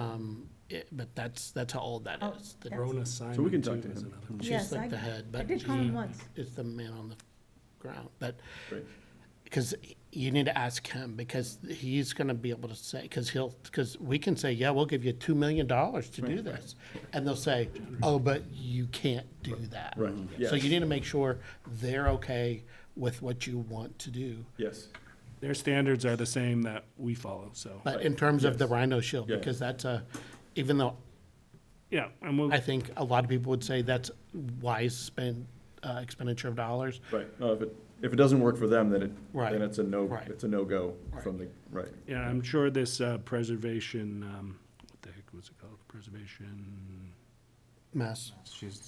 but that's how old that Oh, is. The- that's- Rona So we Simon can too talk to is him. another. She's Yes, like the head, I but did call him he once. is the man on the ground. But, Great. because you need to ask him, because he's gonna be able to say, because we can say, yeah, we'll give you $2 million to do this. And they'll say, oh, but you can't do that. Right, So yes. you need to make sure they're okay with what you want to do. Yes. Their standards are the same that we follow, so, But in terms of the Yes. Rhino Shield, Yeah. because that's even though yeah, and we'll, I think a lot of people would say that's wise expenditure of dollars. Right. No, if it doesn't work for them, then Right. then it's a no, Right. it's a no-go from the, right. yeah, I'm sure this preservation, what the heck was it called? Preservation, Mass.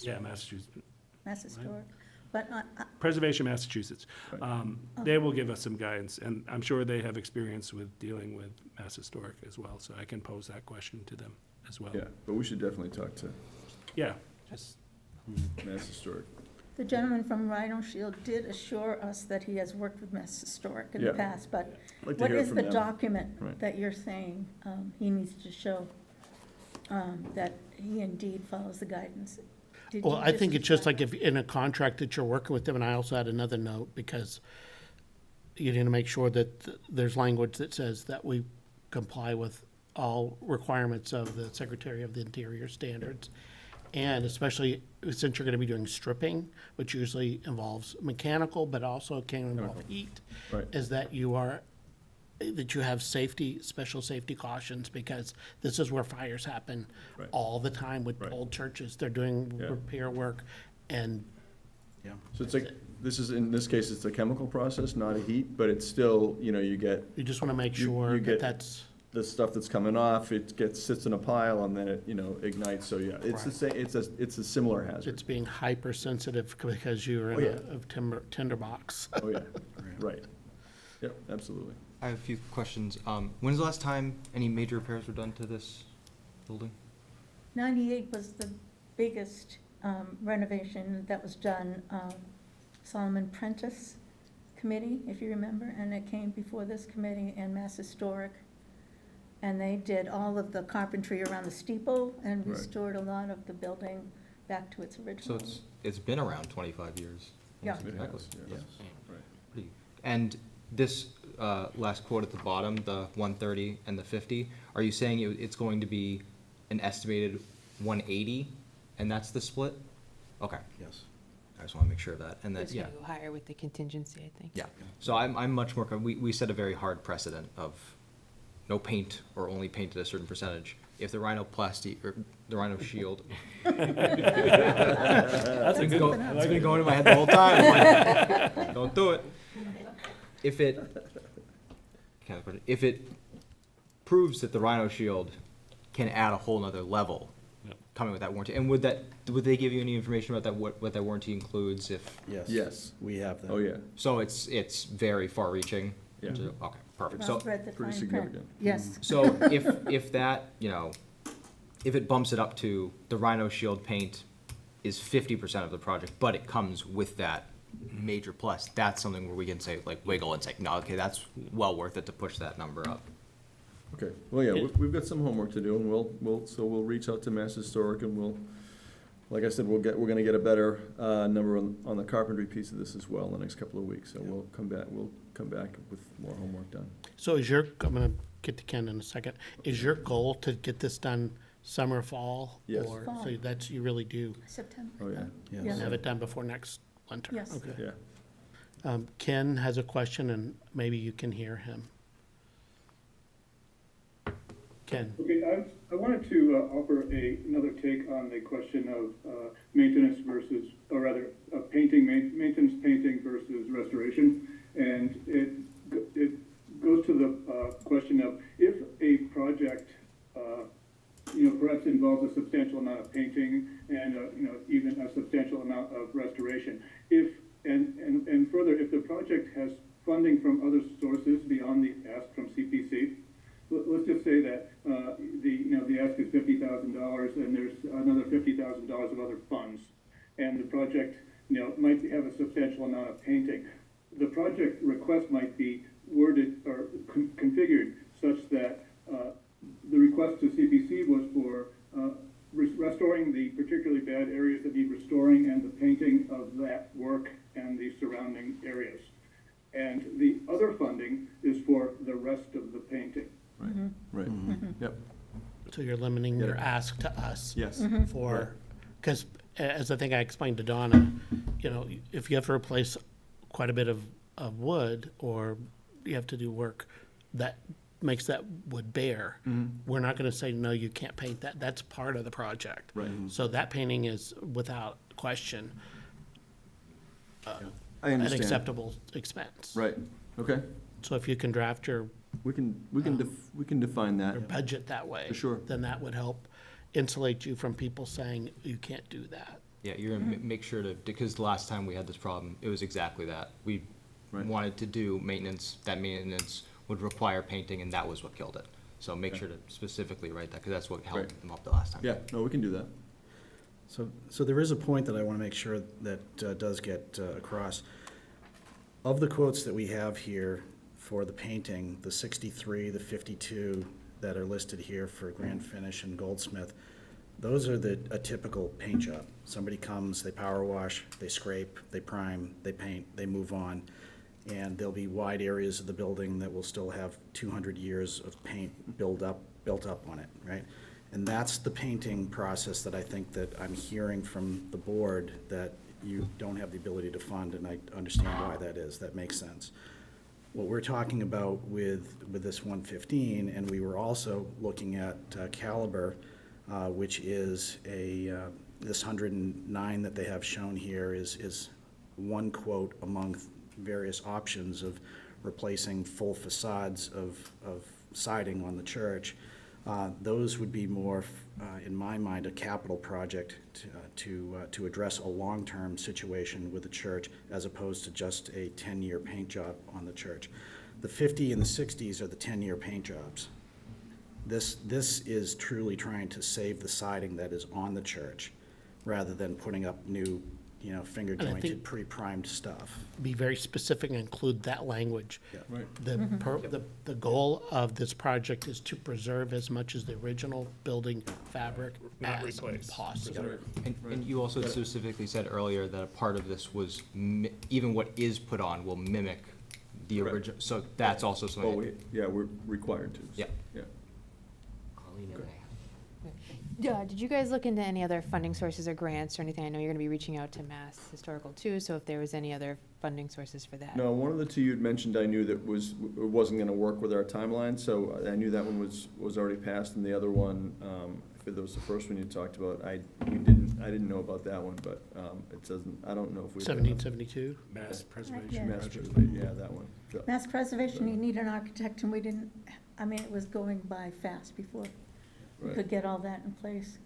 yeah, Massachusetts, Mass Historic. But Preservation Massachusetts. Right. They will give us some guidance, and I'm sure they have experience with dealing with Mass Historic as well, so I can pose that question to them as well. Yeah, but we should definitely talk to Yeah, just, Mass Historic. the gentleman from Rhino Shield did assure us that he has worked with Mass Historic in the Yeah. past, but I'd like to what hear is from the them. document Right. that you're saying he needs to show that he indeed follows the guidance? Did Well, you I think it's just describe- like if in a contract that you're working with them, and I also had another note, because you need to make sure that there's language that says that we comply with all requirements of the Secretary of the Interior standards. And especially since you're gonna be doing stripping, which usually involves mechanical, but also can involve heat. Right. Is that that you have special safety cautions, because this is where fires happen Right. all the time with Right. old churches. They're doing Yeah. repair work, and So it's like, in this case, it's a chemical process, not a heat, but it's still, you get you just wanna make You- sure you that get- that's, the stuff that's coming off, sits in a pile, and then it, ignites, so yeah, it's the Right. same, it's a similar hazard. it's being hypersensitive because you're Oh, in yeah. a tinderbox. Oh, yeah, right. Yep, absolutely. I have a few questions. When's the last time any major repairs were done to this building? 98 was the biggest renovation that was done, Solomon Prentice Committee, if you remember, and it came before this committee and Mass Historic. And they did all of the carpentry around the steeple and Right. restored a lot of the building back to its So original. it's been around 25 years. Yeah. It That has, was- yes. yeah. Right. Pretty- And this last quote at the bottom, the 130 and the 50, are you saying it's going to be an estimated 180, and that's the split? Okay, Yes. I just want to make sure of that, and then, It's yeah, gonna go higher with the contingency, I think. yeah. So I'm much more, we set a very hard precedent of no paint or only paint at a certain percentage. If the rhinoplasty, or the Rhino Shield. That's been going in my head the whole time. I'm like, don't do it. If it proves that the Rhino Shield can add a whole nother level Yep. coming with that warranty, and would they give you any information about that, what that warranty includes if, Yes. Yes. We have that. Oh, yeah, so it's very far reaching? Yeah. Okay, perfect. So, I've read the pretty fine print. significant. Yes. so if that, if it bumps it up to the Rhino Shield paint is 50% of the project, but it comes with that major plus, that's something where we can say, like, wiggle and say, no, okay, that's well worth it to push that number up. Okay, well, yeah, we've got some homework to do, and we'll reach out to Mass Historic, and like I said, we're gonna get a better, number on the carpentry piece of this as well in the next couple of weeks, so we'll come back with more homework done. So I'm gonna get to Ken in a second. Is your goal to get this done summer, fall? Yes. Or, Fall. so that's, you really do September. Oh, yeah, Yes. have it done before next winter? Yes. Okay. yeah. Ken has a question, and maybe you can hear him. Ken? Okay, I wanted to offer another take on the question of maintenance versus, or rather, maintenance painting versus restoration. And it goes to the question of if a project, perhaps involves a substantial amount of painting and, even a substantial amount of restoration. And further, if the project has funding from other sources beyond the ask from CPC, let's just say that the ask is $50,000 and there's another $50,000 of other funds, and the project might have a substantial amount of painting. The project request might be worded or configured such that the request to CPC was for restoring the particularly bad areas that need restoring and the painting of that work and the surrounding areas. And the other funding is for the rest of the painting. Right, yep, So you're limiting Get your it. ask to us? yes. For, because as I think I explained to Donna, if you have to replace quite a bit of wood, or you have to do work that makes that wood bare, we're not gonna say, no, you can't paint that. That's part of the project. Right. So that painting is, without question, I an understand. acceptable expense. Right, okay. So if you can draft your We can define that. budget that way. For sure. Then that would help insulate you from people saying, you can't do that. Yeah, you're gonna make sure to, because the last time we had this problem, it was exactly that. We Right. wanted to do maintenance, that maintenance would require painting, and that was what killed it. So make sure to specifically write that, because that's what held Right. them up the last time. Yeah, no, we can do that. So there is a point that I want to make sure that does get across. Of the quotes that we have here for the painting, the 63, the 52 that are listed here for Grand Finish and Goldsmith, those are a typical paint job. Somebody comes, they power wash, they scrape, they prime, they paint, they move on. And there'll be wide areas of the building that will still have 200 years of paint built up on it, right? And that's the painting process that I think that I'm hearing from the board that you don't have the ability to fund, and I understand why that is. That makes sense. What we're talking about with this 115, and we were also looking at Caliber, which is this 109 that they have shown here is one quote among various options of replacing full facades of siding on the church. Those would be more, in my mind, a capital project to address a long-term situation with the church, as opposed to just a 10-year paint job on the church. The 50 and the 60s are the 10-year paint jobs. This is truly trying to save the siding that is on the church, rather than putting up new, finger And I jointed, think- pre-primed stuff. Be very specific and include that language. Right. The goal of this project is to preserve as much as the original building fabric Not as replace, possible. preserve. And you also specifically said earlier that a part of this was, even what is put on will mimic the Correct. original, so that's also Well, something. we're required to. Yeah. Yeah. Colleen and I. Did you guys look into any other funding sources or grants or anything? I know you're gonna be reaching out to Mass Historical too, so if there was any other funding sources for that. No, one of the two you'd mentioned, I knew that wasn't gonna work with our timeline, so I knew that one was already passed, and the other one, if it was the first one you talked about, I didn't know about that one, but, it doesn't, I don't know if we. 1772? Mass Yeah. preservation Mass project. Preservation, yeah, that one. So- Mass preservation, you need an architect, and we didn't, it was going by fast before we Right. could get all that in place.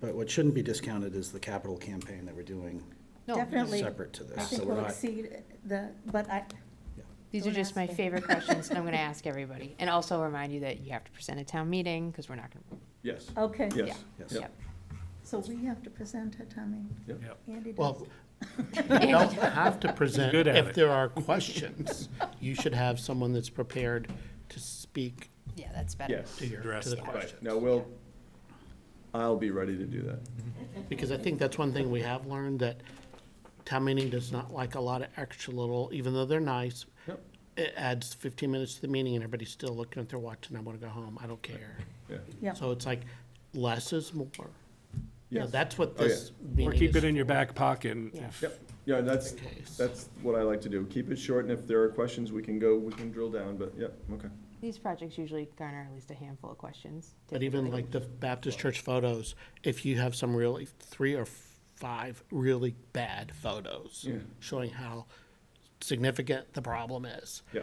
But what shouldn't be discounted is the capital campaign that we're doing No, Definitely. separate to I this. think So we're we'll not, exceed These are Don't just ask my me. favorite questions that I'm gonna ask everybody. And also remind you that you have to present a town meeting, because we're not gonna, Yes, okay. yes, yes. yep. Yep. So we have to present at town meeting. Yep. Andy does. Well, you don't have to present. Good at If it. there are questions, you should have someone that's prepared to speak Yeah, that's better. Yes. to Address the that. question. No, I'll be ready to do that. Because I think that's one thing we have learned, that town meeting does not like a lot of extra little, even though they're nice. Yep. It adds 15 minutes to the meeting and everybody's still looking at their watch and I want to go home. I don't care. Yeah. Yeah. So it's like, less is more. You know, Yes. that's what Oh, yeah. this Or meeting keep is it in your for. back pocket. And Yeah. if- Yep, yeah, that's, Case. that's what I like to do. Keep it short, and if there are questions, we can drill down, but, yep, okay. These projects usually garner at least a handful of questions. But even typically. like the Baptist church photos, if you have some really, 3 or 5 really bad photos Yeah. showing how significant the problem is, Yeah,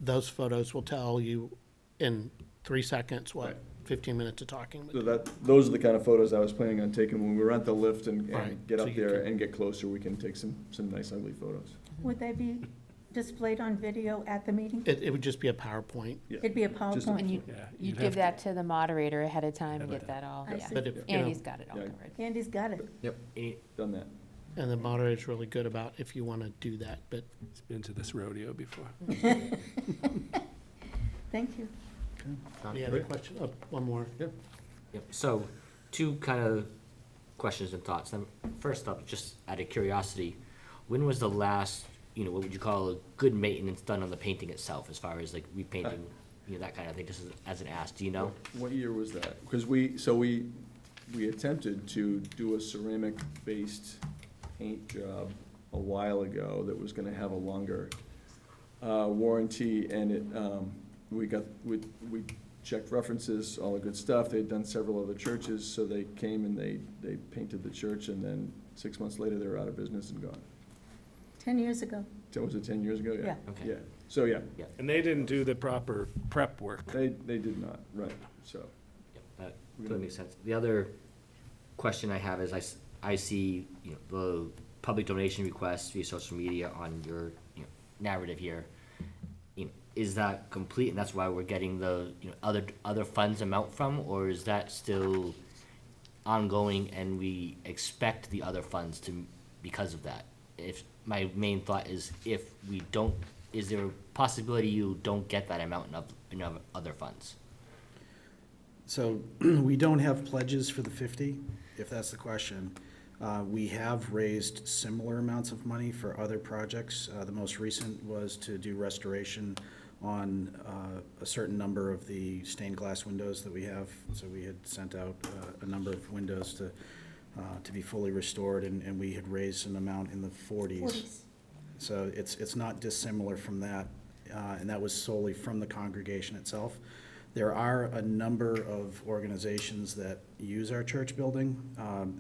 those photos will tell you in 3 seconds what Right. 15 minutes of talking so would. those are the kind of photos I was planning on taking when we rent the lift and Right, get so up you there can- and get closer, we can take some nice ugly photos. Would they be displayed on video at the meeting? It would just be a PowerPoint. Yeah. It'd be a Just- PowerPoint. And you, Yeah, you you'd give have that to the moderator ahead of time and Ahead get of that all, I yeah. see. But if, you know, Andy's got it all Yeah. covered. Andy's got it. Done that. and the moderator's really good about if you want to do that, but It's been to this rodeo before. Thank you. any other question? Oh, one more. Yep, so, two kind of questions and thoughts. First up, just out of curiosity, when was the last, what would you call a good maintenance done on the painting itself, as far as like repainting, that kind of thing, just as an ask, do you know? What year was that? Because we attempted to do a ceramic-based paint job a while ago that was gonna have a longer warranty, and we checked references, all the good stuff. They'd done several other churches, so they came and they painted the church, and then 6 months later, they were out of business and gone. 10 years ago. So was it 10 years ago? Yeah. Okay. Yeah, so, yeah, And they didn't do the proper prep work. they did not, right, so. Yep, that totally makes sense. The other question I have is, I see, the public donation requests via social media on your, narrative here. Is that complete, and that's why we're getting the, other funds amount from, or is that still ongoing and we expect the other funds to, because of that? If, my main thought is, if we don't, is there a possibility you don't get that amount in other funds? So we don't have pledges for the 50, if that's the question. We have raised similar amounts of money for other projects. The most recent was to do restoration on a certain number of the stained glass windows that we have. So we had sent out a number of windows to be fully restored, and we had raised an amount in the 40s. So it's not dissimilar from that, and that was solely from the congregation itself. There are a number of organizations that use our church building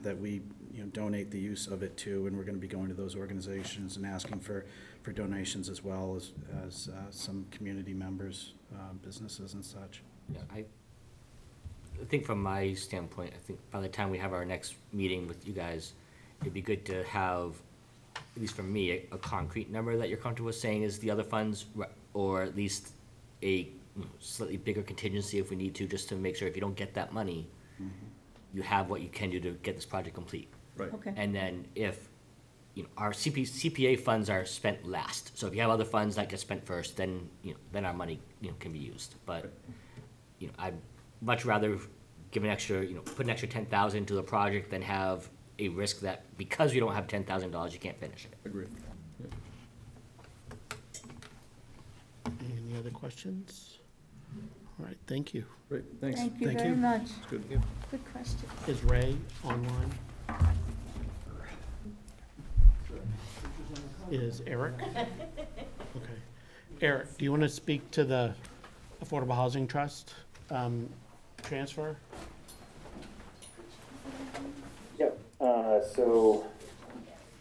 that we donate the use of it to, and we're going to be going to those organizations and asking for donations, as well as some community members, businesses and such. Yeah, I think from my standpoint, I think by the time we have our next meeting with you guys, it'd be good to have, at least for me, a concrete number that you're comfortable with saying is the other funds, or at least a slightly bigger contingency if we need to, just to make sure if you don't get that money, you have what you can do to get this project complete. Right. Okay. And then if, our CPA funds are spent last, so if you have other funds that get spent first, then, then our money, can be used. But, I'd much rather give an extra, put an extra 10,000 into the project than have a risk that because we don't have $10,000, you can't finish it. Agreed. Any other questions? All right, thank you. Great, thanks. Thank you Thank very you. much. Good. Good question. Is Ray online? Is Eric? Okay. Eric, do you want to speak to the Affordable Housing Trust transfer? Yep, so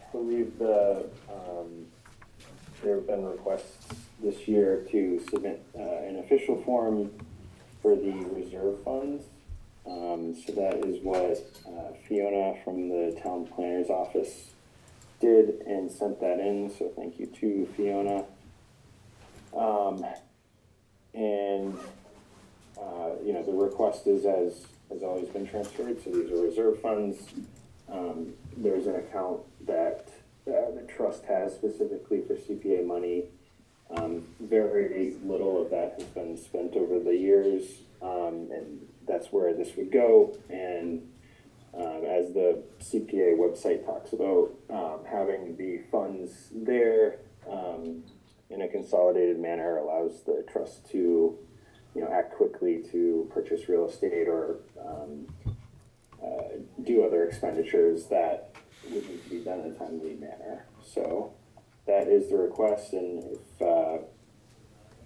I believe there have been requests this year to submit an official form for the reserve funds. So that is what Fiona from the town planner's office did and sent that in, so thank you to Fiona. The request is as has always been transferred, so these are reserve funds. There's an account that the trust has specifically for CPA money. Very little of that has been spent over the years, and that's where this would go. And as the CPA website talks about, having the funds there in a consolidated manner allows the trust to, act quickly to purchase real estate or do other expenditures that would need to be done in a timely manner. So that is the request, and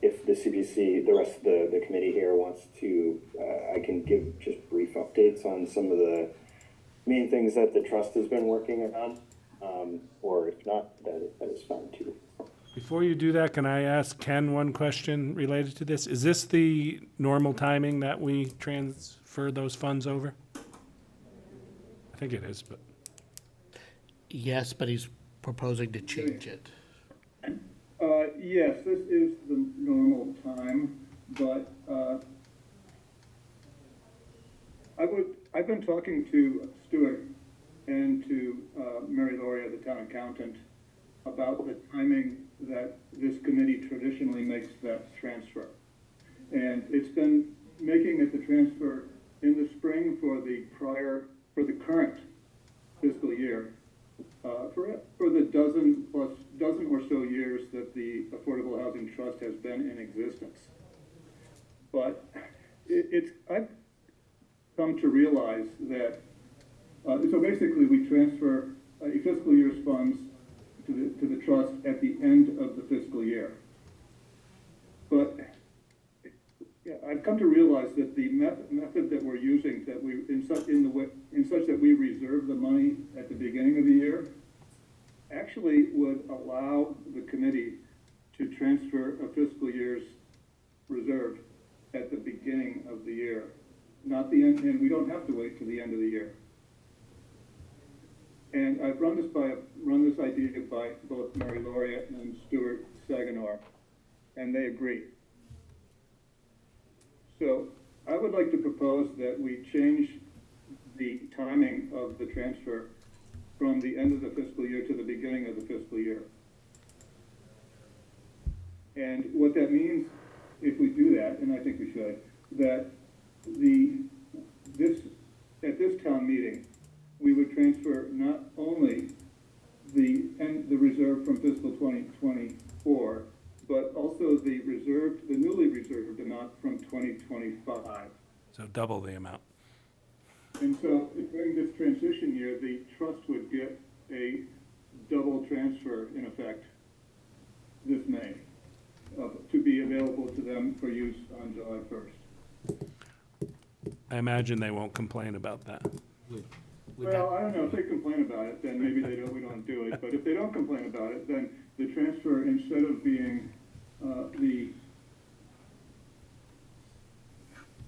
if the CPC, the rest of the committee here wants to, I can give just brief updates on some of the main things that the trust has been working on, or if not, that is fine too. Before you do that, can I ask Ken one question related to this? Is this the normal timing that we transfer those funds over? I think it is, but. Yes, but he's proposing to change it. Yes, this is the normal time, but I've been talking to Stuart and to Mary Lauria, the town accountant, about the timing that this committee traditionally makes that transfer. And it's been making it the transfer in the spring for the current fiscal year, for the dozen or so years that the Affordable Housing Trust has been in existence. But I've come to realize that, so basically we transfer a fiscal year's funds to the trust at the end of the fiscal year. But I've come to realize that the method that we're using, that in such that we reserve the money at the beginning of the year, actually would allow the committee to transfer a fiscal year's reserve at the beginning of the year, not the end, and we don't have to wait till the end of the year. And I've run this idea by both Mary Lauria and Stuart Saganor, and they agree. So I would like to propose that we change the timing of the transfer from the end of the fiscal year to the beginning of the fiscal year. And what that means, if we do that, and I think we should, that at this town meeting, we would transfer not only the reserve from fiscal 2024, but also the newly reserved amount from 2025. So double the amount. And so during this transition year, the trust would get a double transfer, in effect, this May, to be available to them for use on July 1st. I imagine they won't complain about that. Well, I don't know, if they complain about it, then maybe we don't do it, but if they don't complain about it, then the transfer, instead of being the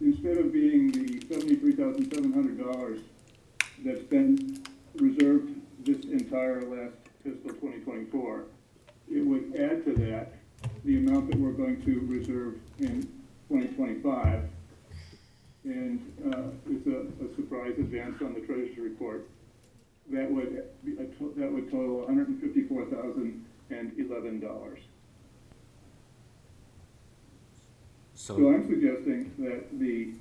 $73,700 that's been reserved this entire last fiscal 2024, it would add to that the amount that we're going to reserve in 2025. And it's a surprise advance on the treasurer's report. That would total $154,011. So I'm suggesting that the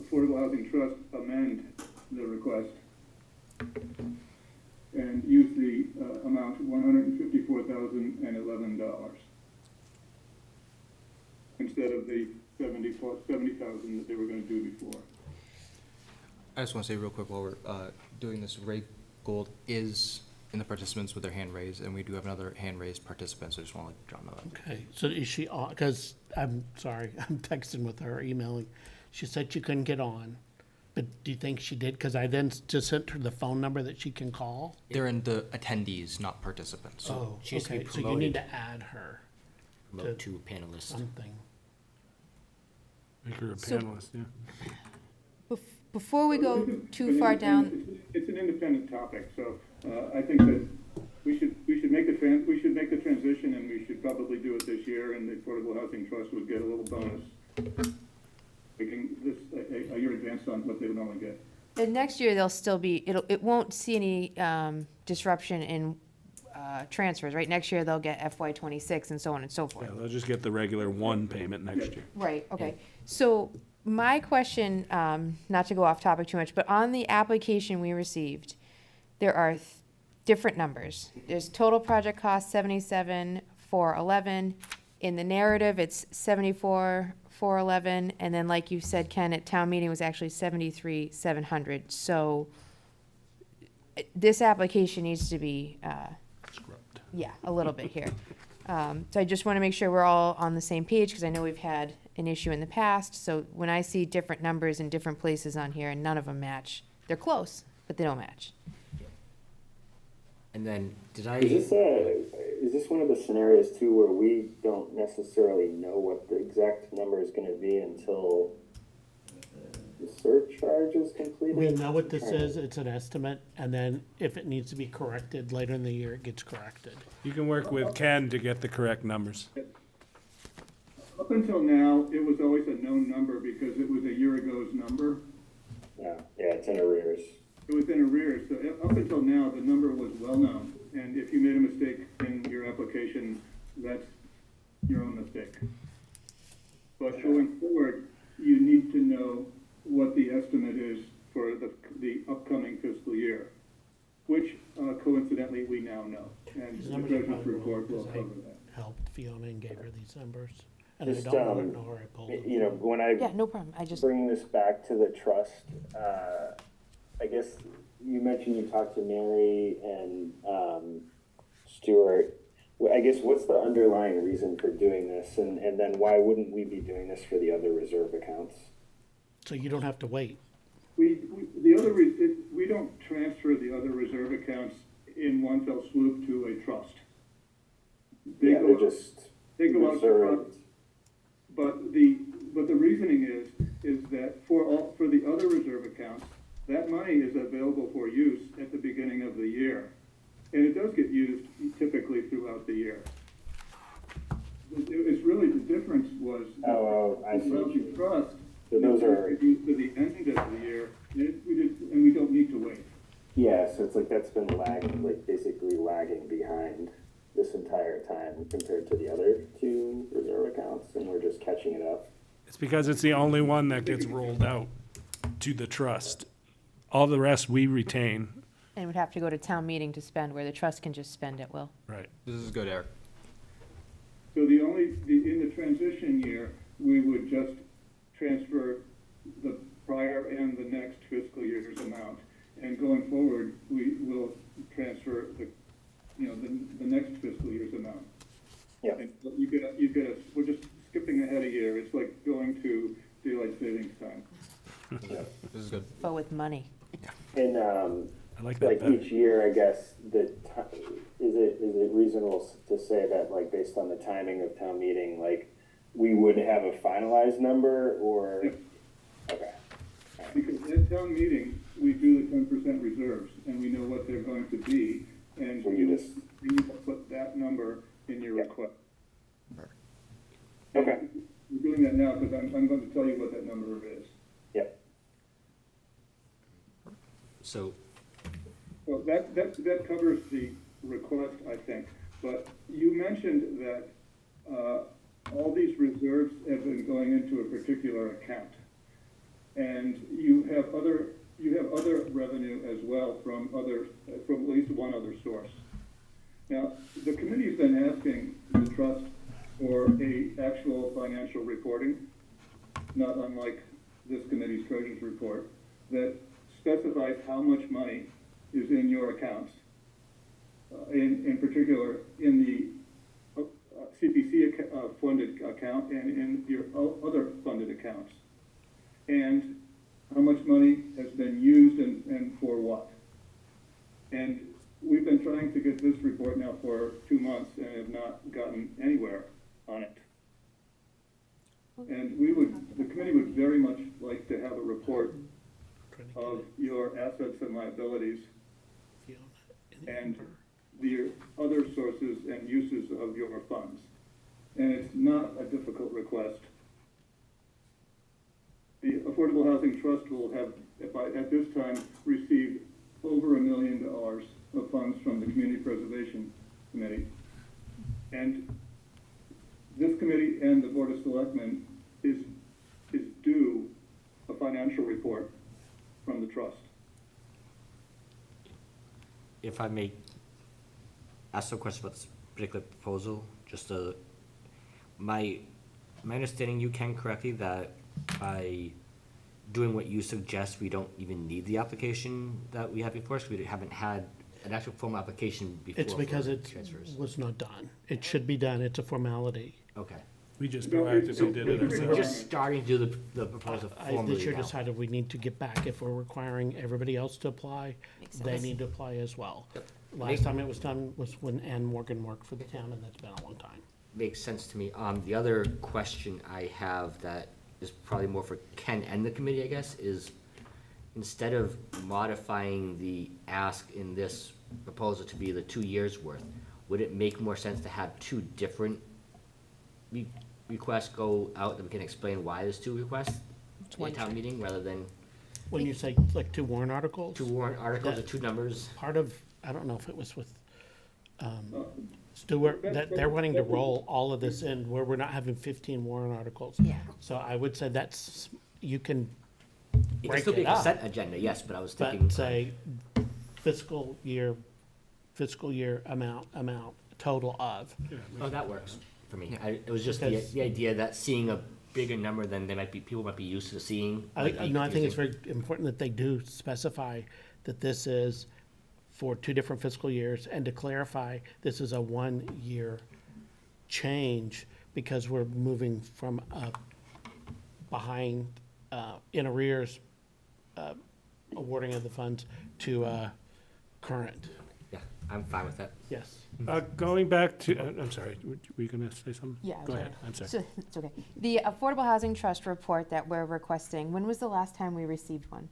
Affordable Housing Trust amend the request and use the amount $154,011 instead of the $70,000 that they were going to do before. I just want to say real quick while we're doing this, Ray Gold is in the participants with their hand raised, and we do have another hand raised participant, so I just want to let John know that. Okay, so is she on, because I'm sorry, I'm texting with her, emailing. She said she couldn't get on, but do you think she did? Because I then just sent her the phone number that she can call. They're in the attendees, not participants. Oh, she has to be okay, so you promoted. need to add her Promote to panelist. something. Make her a So- panelist, yeah. Before we go too far down, It's an independent topic, so I think that we should make the transition, and we should probably do it this year, and the Affordable Housing Trust would get a little bonus, making this a year advance on what they would normally normally get. And next year, they'll still be, it won't see any disruption in transfers, right? Next year, they'll get FY '26 and so on and so forth. Yeah, they'll just get the regular one payment next year. Right, okay. So my question, not to go off topic too much, but on the application we received, there are different numbers. There's total project cost 77,411. In the narrative, it's 74,411, and then like you said, Ken, at town meeting was actually 73,700. So this application needs to be, Scrubbed. yeah, a little bit here. So I just want to make sure we're all on the same page, because I know we've had an issue in the past. So when I see different numbers in different places on here and none of them match, they're close, but they don't match. And then, did Is this one of the scenarios too where we don't necessarily know what the exact number is gonna be until the surcharge is completed? We know what this is, it's an estimate, and then if it needs to be corrected later in the year, it gets corrected. You can work with Ken to get the correct numbers. Up until now, it was always a known number because it was a year ago's number. Yeah, it's in arrears. It was in arrears, so up until now, the number was well-known, and if you made a mistake in your application, that's your own mistake. But going forward, you need to know what the estimate is for the upcoming fiscal year, which coincidentally, we now know, and These the numbers are treasurer's probably wrong, report will because cover I that. helped Fiona and gave her these numbers, and I Just, don't know where I pulled them. you know, when I Yeah, no problem. I just, bring this back to the trust, I guess you mentioned you talked to Mary and Stuart. I guess what's the underlying reason for doing this, and then why wouldn't we be doing this for the other reserve accounts? So you don't have to wait. We don't transfer the other reserve accounts in one fell swoop to a trust. They Yeah, go they're out- just They go out to reserved. trust. But the reasoning is that for the other reserve accounts, that money is available for use at the beginning of the year. And it does get used typically throughout the year. It's really, the difference was. I see. The Housing Trust, So those are- used to the end of the year, and we don't need to wait. Yeah, so it's like that's been lagging, like basically lagging behind this entire time compared to the other two reserve accounts, and we're just catching it up. It's because it's the only one that gets rolled out to the trust. All the rest we retain. and would have to go to town meeting to spend, where the trust can just spend it, Will. Right. This is good, Eric. So in the transition year, we would just transfer the prior and the next fiscal year's amount. And going forward, we will transfer the next fiscal year's amount. Yeah. And we're just skipping ahead a year. It's like going to daylight savings time. Yeah, this is good. But with money. And, I like that like better. each year, I guess, is it reasonable to say that, like, based on the timing of town meeting, like, we would have a finalized number, or? Yes. Okay. Because at town meeting, we do the 10% reserves, and we know what they're going to be, and So you put that number in your request. Okay. We're doing that now because I'm going to tell you what that number is. Yep. So, Well, that covers the request, I think. But you mentioned that all these reserves have been going into a particular account, and you have other revenue as well from at least one other source. Now, the committee's been asking the trust for a actual financial reporting, not unlike this committee's treasurer's report, that specifies how much money is in your accounts, in particular in the CPC funded account and in your other funded accounts, and how much money has been used and for what. And we've been trying to get this report now for 2 months and have not gotten anywhere on it. And the committee would very much like to have a report of your assets and liabilities and the other sources and uses of your funds. And it's not a difficult request. The Affordable Housing Trust will have at this time, received over $1 million of funds from the Community Preservation Committee. And this committee and the Board of Selectmen is due a financial report from the trust. If I may ask a question about this particular proposal, just my understanding, you can correctly, that by doing what you suggest, we don't even need the application that we have before us, we haven't had an actual formal application before. It's because for it transfers. was not done. It should be done. It's a formality. Okay. We just No, it's- proactively did it it's- We're ourselves. just starting to do the proposal I formally this year now. decided we need to get back. If we're requiring everybody else to apply, Makes they sense. need to apply as well. Yep. Last time it was done was when Ann Morgan worked for the town, and that's been a long time. Makes sense to me. The other question I have that is probably more for Ken and the committee, I guess, is instead of modifying the ask in this proposal to be the 2 years' worth, would it make more sense to have two different requests go out that we can explain why there's two requests in a town meeting rather than When you say like two warrant articles, two warrant articles or two numbers? part of, I don't know if it was with Stuart, that they're wanting to roll all of this in where we're not having 15 warrant articles. Yeah. So I would say that's, you can It can break still be it a up, consent agenda, yes, but I was thinking. but say fiscal year amount, total of. Oh, that works for me. It was just Because- the idea that seeing a bigger number than people might be used to seeing. I might be think it's confusing. very important that they do specify that this is for 2 different fiscal years, and to clarify, this is a 1-year change, because we're moving from behind, in arrears, awarding of the funds to current. Yeah, I'm fine with that. Yes. Going back to, I'm sorry, were you gonna say something? Yeah. Go ahead, I'm sorry. So, it's okay. The Affordable Housing Trust report that we're requesting, when was the last time we received one?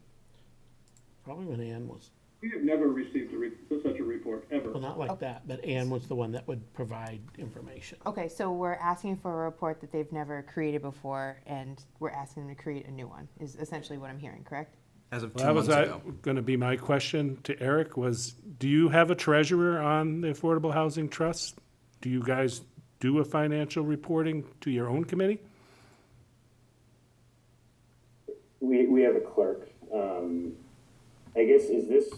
Probably when Ann was, We have never received such a report, ever. well, not like that, but Ann was the one that would provide information. Okay, so we're asking for a report that they've never created before, and we're asking them to create a new one, is essentially what I'm hearing, correct? As of 2 Well, that months was ago. gonna be my question to Eric, was, do you have a treasurer on the Affordable Housing Trust? Do you guys do a financial reporting to your own committee? We have a clerk. I guess, is this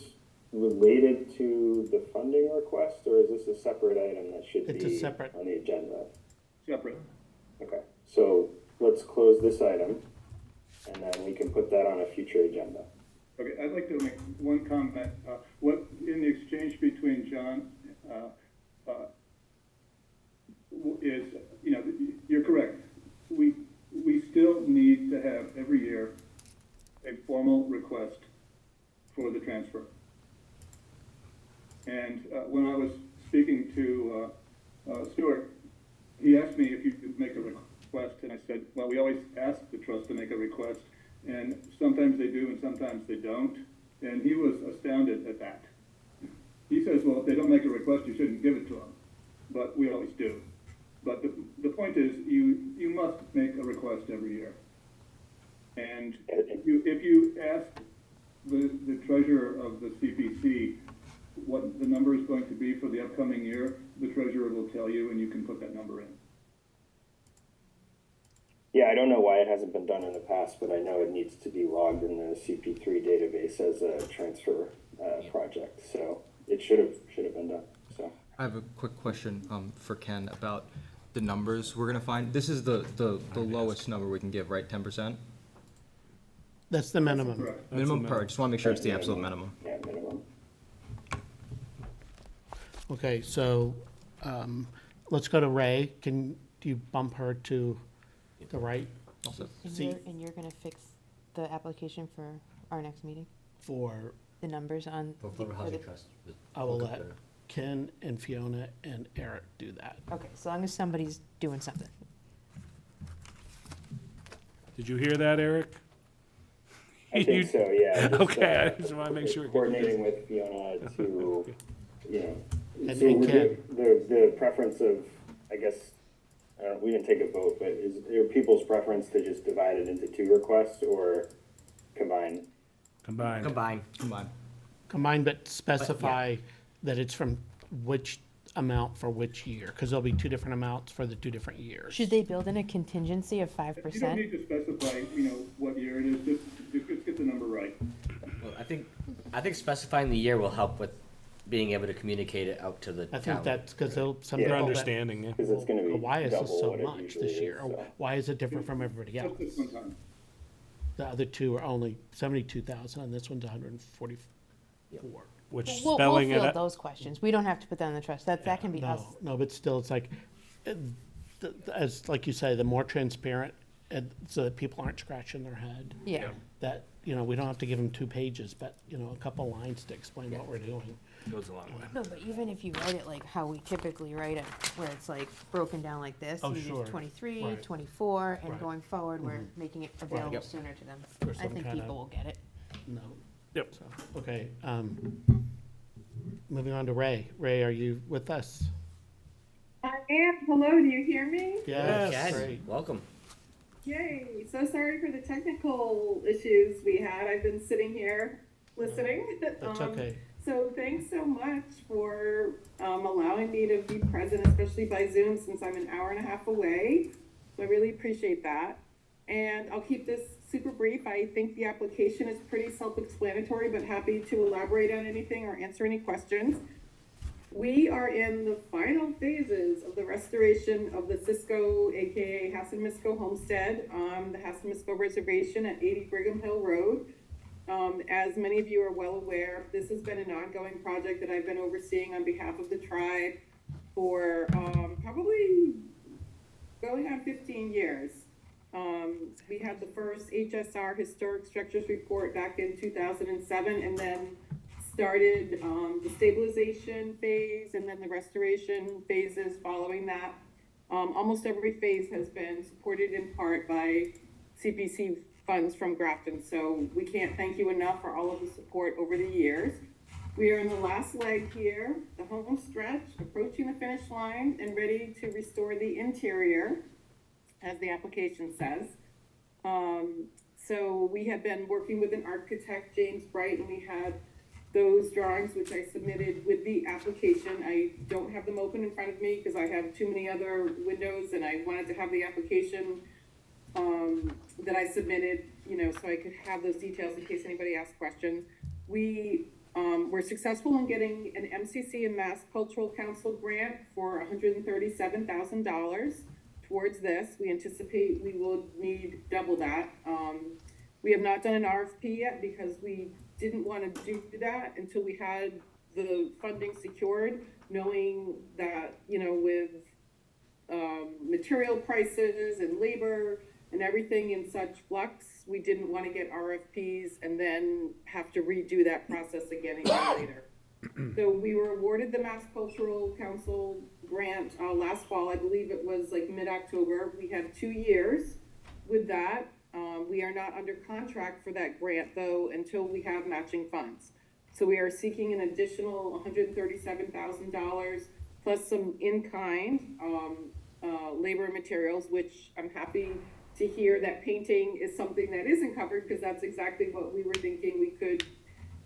related to the funding request, or is this a separate item that should It's a be separate- on the agenda? Separate. Okay, so let's close this item, and then we can put that on a future agenda. Okay, I'd like to make one comment. What, in the exchange between John, is, you're correct. We still need to have every year a formal request for the transfer. And when I was speaking to Stuart, he asked me if you could make a request, and I said, well, we always ask the trust to make a request, and sometimes they do and sometimes they don't, and he was astounded at that. He says, well, if they don't make a request, you shouldn't give it to them, but we always do. But the point is, you must make a request every year. And if you ask the treasurer of the CPC what the number is going to be for the upcoming year, the treasurer will tell you, and you can put that number in. Yeah, I don't know why it hasn't been done in the past, but I know it needs to be logged in the CP3 database as a transfer project. So it should have been done. So I have a quick question for Ken about the numbers we're gonna find. This is the lowest number we can give, right? 10%? That's the minimum. Correct. Minimum per, just wanna make sure it's the absolute minimum. yeah, minimum. Okay, so, let's go to Ray. Do you bump her to the right And See- you're gonna fix the application for our next meeting? for, The numbers on? For the- Affordable for Housing the- Trust. I will let Ken and Fiona and Eric do that. Okay, so long as somebody's doing something. Did you hear that, Eric? I think so, yeah. Just, Okay, I just wanna make sure. Coordinating with Fiona to, And so Ken. the preference of, I guess, we didn't take a vote, but is there people's preference to just divide it into 2 requests or combine Combined. Combined, but specify that it's from which amount for which year, because there'll be two different amounts for the two different years. Should they build in a contingency of You don't 5%? need to specify, what year it is, just get the number right. Well, I think specifying the year will help with being able to communicate it out to the I town. think that's because some Yeah. people that Understanding, yeah. Because it's gonna be go, why is this double so what it much usually this is, year? Or so. why is it different from everybody else? Just this one time. The other two are only 72,000 and this one's 144. Which We'll spelling it field out, those questions. We don't have to put that in the trust. That can be us. No, but still, it's like, as, like you say, the more transparent, so that people aren't scratching their head. Yeah. That, we don't have to give them 2 pages, but, a couple lines to explain what we're doing. goes a long way. No, but even if you write it like how we typically write it, where it's like broken down like this, Oh, you sure. do 23, Right. 24, and Right. going forward, we're making it available Yep. sooner to them. Or I some think kinda- people will get it. No. Yep. So, okay, moving on to Ray. Ray, are you with us? I am. Hello, do you hear me? Yes, Ken, great. welcome. Yay. So sorry for the technical issues we had. I've been sitting here listening. That's okay. So thanks so much for allowing me to be present, especially by Zoom, since I'm an hour and a half away. So I really appreciate that. And I'll keep this super brief. I think the application is pretty self-explanatory, but happy to elaborate on anything or answer any questions. We are in the final phases of the restoration of the Cisco, aka Hassan-Misco homestead on the Hassan-Misco Reservation at 80 Brigham Hill Road. As many of you are well aware, this has been an ongoing project that I've been overseeing on behalf of the tribe for probably going on 15 years. We had the first HSR Historic Structures Report back in 2007, and then started the stabilization phase and then the restoration phases following that. Almost every phase has been supported in part by CPC funds from Grafton, so we can't thank you enough for all of the support over the years. We are in the last leg here, the home stretch, approaching the finish line and ready to restore the interior, as the application says. So we have been working with an architect, James Bright, and we had those drawings which I submitted with the application. I don't have them open in front of me because I have too many other windows, and I wanted to have the application that I submitted, so I could have those details in case anybody asks questions. We were successful in getting an MCC and Mass Cultural Council grant for $137,000 towards this. We anticipate we will need double that. We have not done an RFP yet because we didn't want to do that until we had the funding secured, knowing that, with material prices and labor and everything in such flux, we didn't want to get RFPs and then have to redo that process again a year later. So we were awarded the Mass Cultural Council grant last fall. I believe it was like mid-October. We have 2 years with that. We are not under contract for that grant though until we have matching funds. So we are seeking an additional $137,000 plus some in-kind labor and materials, which I'm happy to hear that painting is something that isn't covered, because that's exactly what we were thinking. We could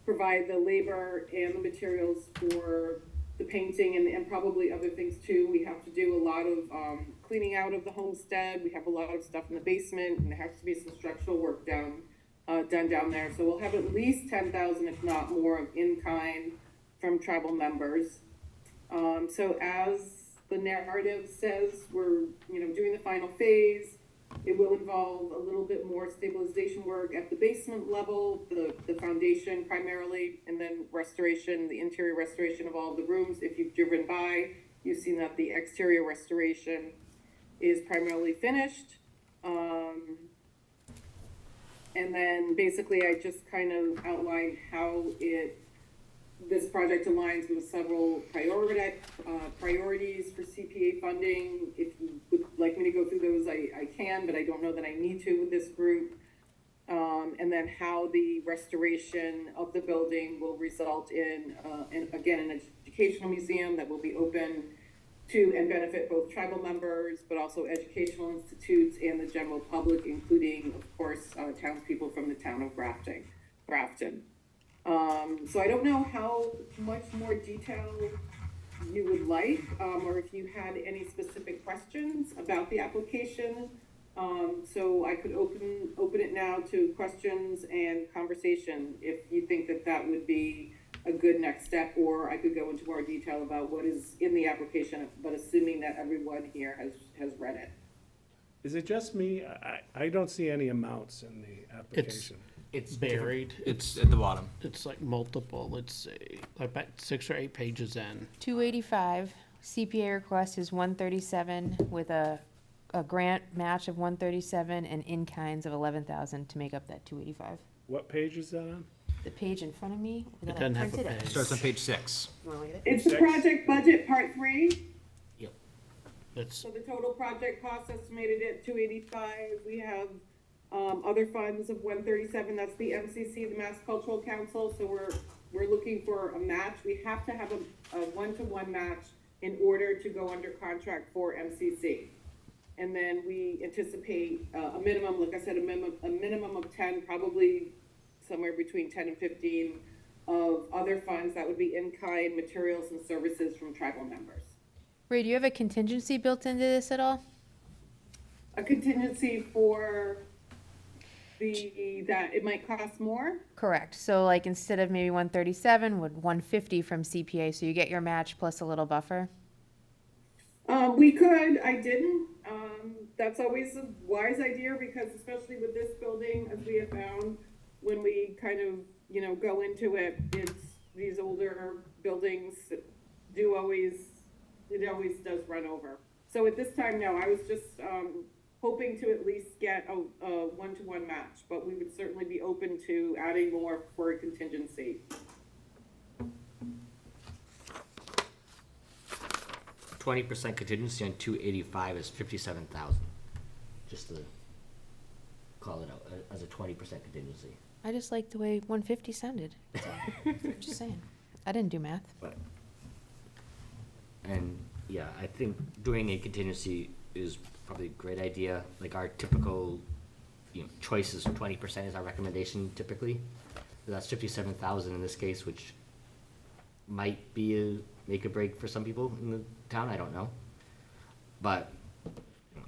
provide the labor and the materials for the painting and probably other things too. We have to do a lot of cleaning out of the homestead. We have a lot of stuff in the basement, and there has to be some structural work done down there. So we'll have at least 10,000, if not more, of in-kind from tribal members. So as the narrative says, we're doing the final phase. It will involve a little bit more stabilization work at the basement level, the foundation primarily, and then restoration, the interior restoration of all of the rooms. If you've driven by, you've seen that the exterior restoration is primarily finished. And then basically I just kind of outlined how this project aligns with several priorities for CPA funding. If you would like me to go through those, I can, but I don't know that I need to with this group. And then how the restoration of the building will result in again, an educational museum that will be open to and benefit both tribal members, but also educational institutes and the general public, including, of course, townspeople from the town of Grafton. Grafton. So I don't know how much more detail you would like, or if you had any specific questions about the application. So I could open it now to questions and conversation if you think that that would be a good next step, or I could go into more detail about what is in the application, but assuming that everyone here has read it. Is it just me? I don't see any amounts in the application. It's Buried. It's at the bottom. It's like multiple, let's see, about 6 or 8 pages in. 285, CPA request is 137 with a grant match of 137 and in-kinds of 11,000 to make up that 285. What page is that on? The page in front of me, or that I doesn't have a printed it. page. Starts on page 6. You wanna look at it? It's the Six. project budget, part 3. That's, So the total project cost estimated at 285. We have other funds of 137. That's the MCC, the Mass Cultural Council. So we're looking for a match. We have to have a 1-to-1 match in order to go under contract for MCC. And then we anticipate a minimum, like I said, a minimum of 10, probably somewhere between 10 and 15 of other funds that would be in-kind materials and services from tribal members. Ray, do you have a contingency built into this at all? A contingency for that it might cost more? Correct. So like instead of maybe 137, would 150 from CPA, so you get your match plus a little buffer? We could, I didn't. That's always a wise idea because especially with this building, as we have found, when we kind of, go into it, it's these older buildings it always does run over. So at this time, no, I was just, hoping to at least get a 1-to-1 match, but we would certainly be open to adding more for a contingency. 20% contingency on 285 is 57,000. Just to call it out as a 20% contingency. I just like the way 150 sounded. So, just saying. I didn't do math. But, and yeah, I think doing a contingency is probably a great idea. Like our typical, choice is 20% is our recommendation typically. So that's 57,000 in this case, which might be a make or break for some people in the town. I don't know, but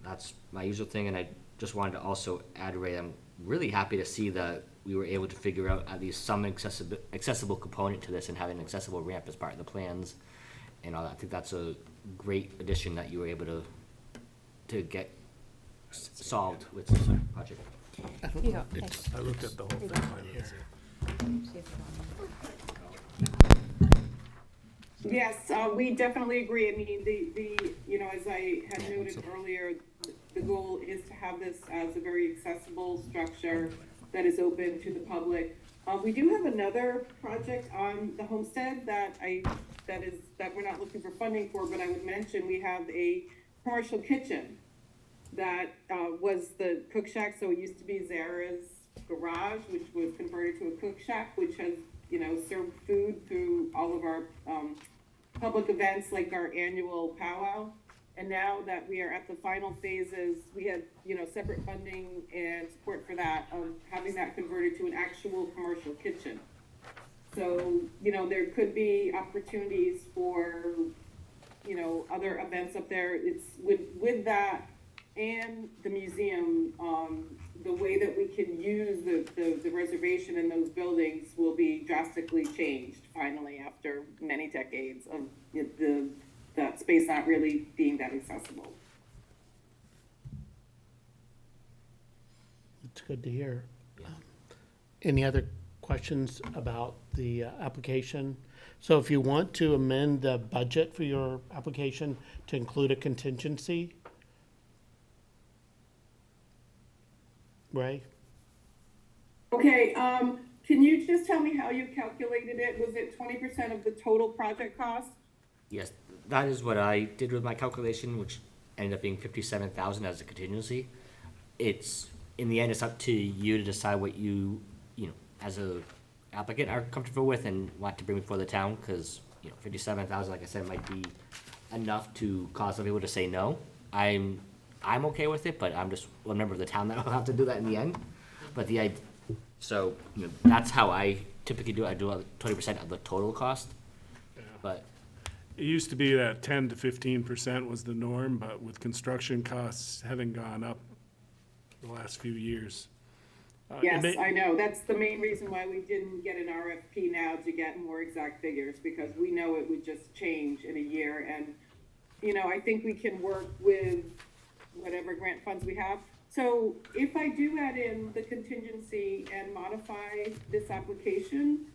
that's my usual thing. And I just wanted to also add, Ray, I'm really happy to see that we were able to figure out at least some accessible component to this and having an accessible ramp as part of the plans and all that. I think that's a great addition that you were able to get solved with this project. Here you go. Thanks. I looked at the whole thing. I didn't see it. See if you want Yes, we definitely agree. I mean, as I had noted earlier, the goal is to have this as a very accessible structure that is open to the public. We do have another project on the homestead that we're not looking for funding for, but I would mention we have a commercial kitchen that was the cook shack. So it used to be Zara's garage, which was converted to a cook shack, which has served food through all of our public events like our annual powwow. And now that we are at the final phases, we have, separate funding and support for that, of having that converted to an actual commercial kitchen. So, there could be opportunities for, other events up there. It's with that and the museum, the way that we can use the reservation in those buildings will be drastically changed finally after many decades of that space not really being that accessible. it's good to hear. Any other questions about the application? So if you want to amend the budget for your application to include a contingency, Ray? Okay, can you just tell me how you calculated it? Was it 20% of the total project cost? Yes, that is what I did with my calculation, which ended up being 57,000 as a contingency. In the end, it's up to you to decide what you as a applicant are comfortable with and want to bring before the town, because 57,000, like I said, might be enough to cause some people to say no. I'm okay with it, but I'm just one member of the town that will have to do that in the end. But So, that's how I typically do it. I do 20% of the total cost. But It used to be that 10 to 15% was the norm, but with construction costs having gone up the last few years. it Yes, may- I know. That's the main reason why we didn't get an RFP now to get more exact figures, because we know it would just change in a year. And, I think we can work with whatever grant funds we have. So if I do add in the contingency and modify this application,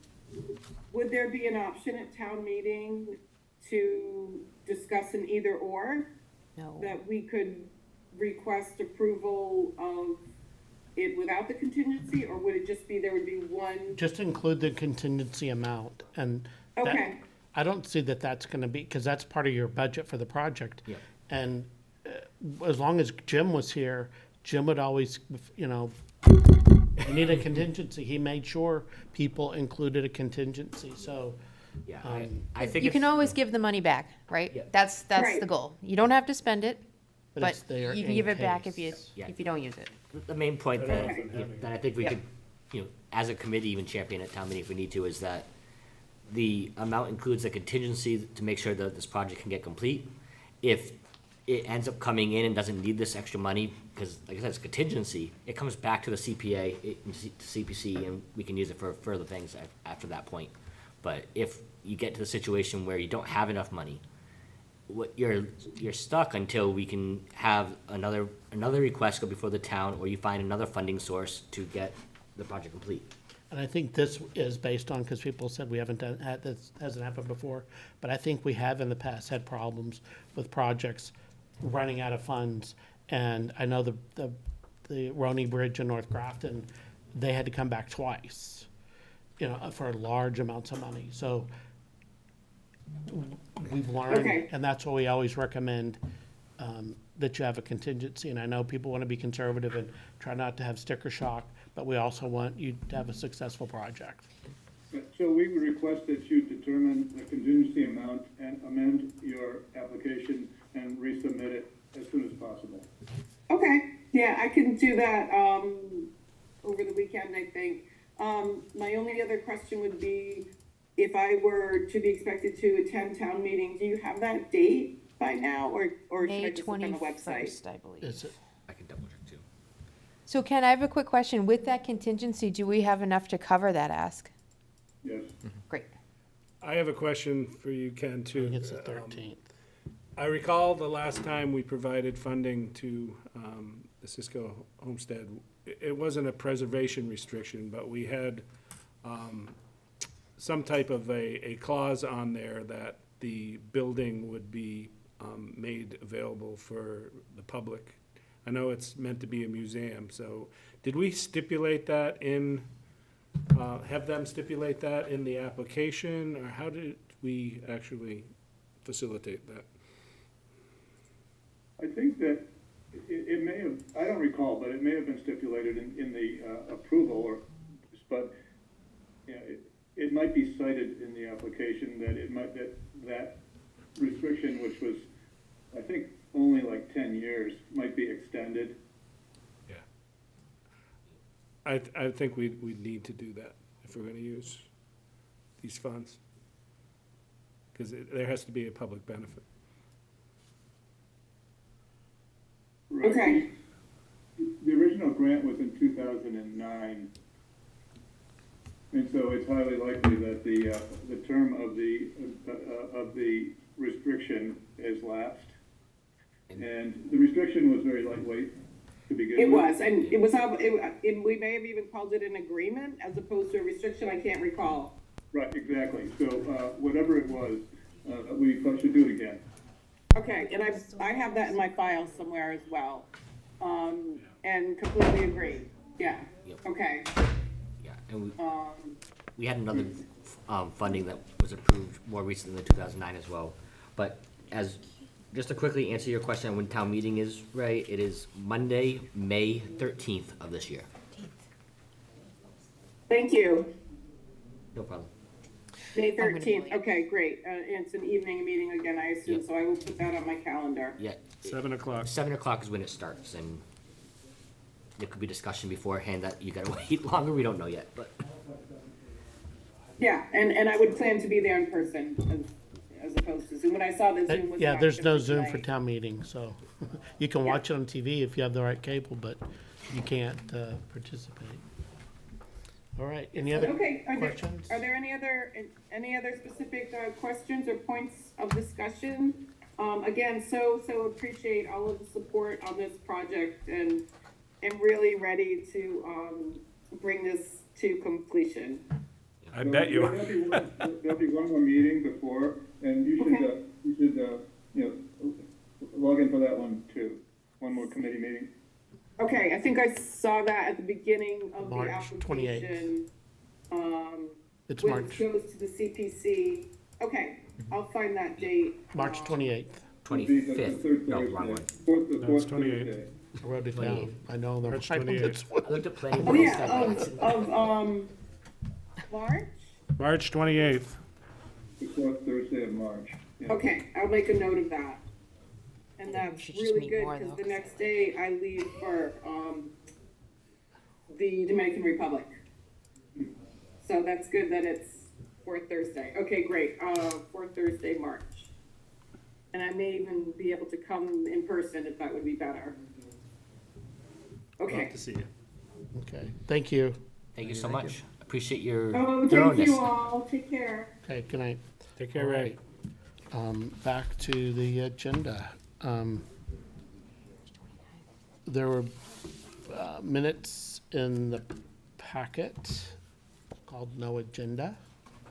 would there be an option at town meeting to discuss an either or? No. That we could request approval of it without the contingency, or would it just be, there would be one? Just include the contingency amount, and that, Okay. I don't see that that's gonna be, because that's part of your budget for the project. Yeah. And as long as Jim was here, Jim would always, you need a contingency. He made sure people included a contingency, so. yeah, I think You if- can always give the money back, right? Yeah. That's the Right. goal. You don't have to spend it, But but it's there you can in give it back if case. you don't use it. the main point that, Okay. that I think we could, as a committee, even champion at town meeting if we need to, is that the amount includes a contingency to make sure that this project can get complete. If it ends up coming in and doesn't need this extra money, because like I said, it's contingency, it comes back to the CPA, to CPC, and we can use it for further things after that point. But if you get to the situation where you don't have enough money, you're stuck until we can have another request go before the town, or you find another funding source to get the project complete. And I think this is based on, because people said we haven't this hasn't happened before, but I think we have in the past had problems with projects running out of funds. And I know the Roney Bridge in North Grafton, they had to come back twice, for large amounts of money. So we've learned, Okay. and that's why we always recommend that you have a contingency. And I know people want to be conservative and try not to have sticker shock, but we also want you to have a successful project. So we would request that you determine the contingency amount and amend your application and resubmit it as soon as possible. Okay, yeah, I can do that, over the weekend, I think. My only other question would be, if I were to be expected to attend town meeting, do you have that date by now, or should I May just look on the website? 21st, I believe. Is it? I can double check too. So Ken, I have a quick question. With that contingency, do we have enough to cover that ask? Yes. Great. I have a question for you, Ken, I too. think it's the 13th. I recall the last time we provided funding to the Cisco Homestead, it wasn't a preservation restriction, but we had some type of a clause on there that the building would be made available for the public. I know it's meant to be a museum, so did we stipulate that in, have them stipulate that in the application, or how did we actually facilitate that? I think that it may have, I don't recall, but it may have been stipulated in the approval, but it might be cited in the application that it might, that restriction, which was, I think, only like 10 years, might be extended. Yeah. I think we need to do that if we're gonna use these funds. Because there has to be a public benefit. Right. Okay. The original grant was in 2009. And so it's highly likely that the term of the restriction has lapsed. And the restriction was very lightweight to begin with. It was, and it was, we may have even called it an agreement as opposed to a restriction, I can't recall. Right, exactly. So whatever it was, we probably should do it again. Okay, and I have that in my file somewhere as well. And completely agree, yeah, Yep. okay. Yeah, and we had another funding that was approved more recently than 2009 as well. But just to quickly answer your question on when town meeting is, Ray, it is Monday, May 13th of this year. Thank you. No problem. May gonna be 13th, late. okay, great. It's an evening meeting again, I assume, Yep. so I will put that on my calendar. Yeah, 7 o'clock. 7 o'clock is when it starts, and there could be discussion beforehand that you gotta wait longer, we don't know yet, but. Yeah, and I would plan to be there in person as opposed to Zoom. When I saw that Zoom was. Yeah, not there's good no Zoom for tonight. town meeting, so you can watch it on TV if you have the right cable, but you can't participate. All right, any other Okay, questions? are there any other specific questions or points of discussion? Again, so appreciate all of the support on this project and really ready to bring this to completion. I bet you are. There'll be one more meeting before, and you should, log in for that one too. One more committee meeting. Okay, I think I saw that at the beginning of the March application. 28th. It's When March. it goes to the CPC. Okay, I'll find that date. March 28th. It'll be the 25th. third No, Thursday. wrong one. The No, fourth it's 28. Thursday. I wrote it down. I know the March right 28th. one. I looked at planning Oh, board yeah, stuff. March? March 28th. The fourth Thursday of March. Yeah. Okay, I'll make a note of that. And We that's should just really meet good, more, because though, the 'cause- next day I leave for, the Dominican Republic. So that's good that it's fourth Thursday. Okay, great, fourth Thursday, March. And I may even be able to come in person if that would be better. Okay. Love to see you. Okay, thank you. Thank you so much. Appreciate your Oh, thank thoroughness. you all. Take care. Okay, good night. Take care, Ray. Back to the agenda. There were minutes in the packet called no agenda.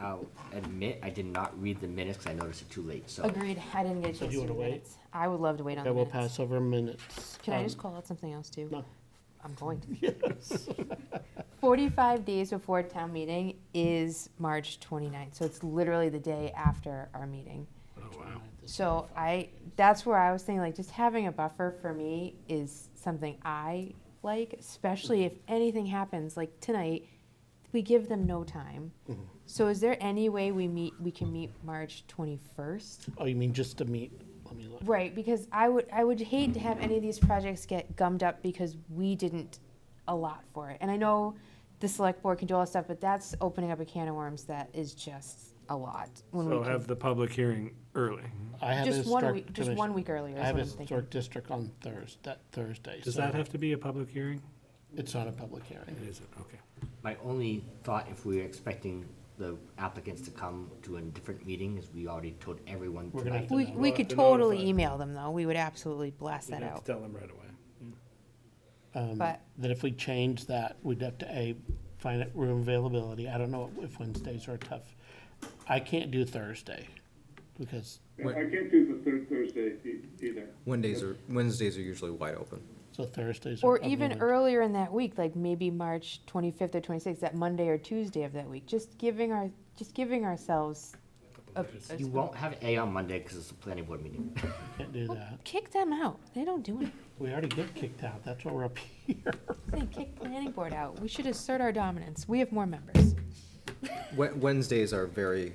I'll admit, I did not read the minutes because I noticed it too late, so. Agreed, I didn't get a So chance do you to read wanna wait? minutes. I would love to wait on Okay, the we'll minutes. pass over minutes. Can I just call out something else too? No. I'm going to. Yes. 45 days before town meeting is March 29th, so it's literally the day after our meeting. Oh, wow. So that's where I was thinking, like, just having a buffer for me is something I like, especially if anything happens, like tonight, we give them no time. Mm-hmm. So is there any way we can meet March 21st? Oh, you mean just to meet? Let me look. Right, because I would hate to have any of these projects get gummed up because we didn't allot for it. And I know the select board can do all that stuff, but that's opening up a can of worms that is just a lot. When we So can- have the public hearing early. I have a Just one historic week, just commission- 1 week earlier I is have what a I'm thinking. historic district on Thursday. Does so that have to be a public hearing? It's not a public hearing. It isn't, okay. My only thought, if we were expecting the applicants to come to a different meeting, is we already told everyone We're gonna have tonight. to We know. We'll could have to totally notify. email them, though. We would absolutely blast You'd that have to out. tell them right away. But- That if we change that, we'd have to, find out room availability. I don't know if Wednesdays are tough. I can't do Thursday because, I can't do the third Thursday either. Wednesdays are usually wide open. so Thursdays are. Or of even limit. earlier in that week, like maybe March 25th or 26th, that Monday or Tuesday of that week. Just giving ourselves a You won't have A on Monday because it's a planning board meeting. Can't do that. kick them out. They don't do it. We already get kicked out. That's why we're up here. They kick planning board out. We should assert our dominance. We have more members. Wednesdays are very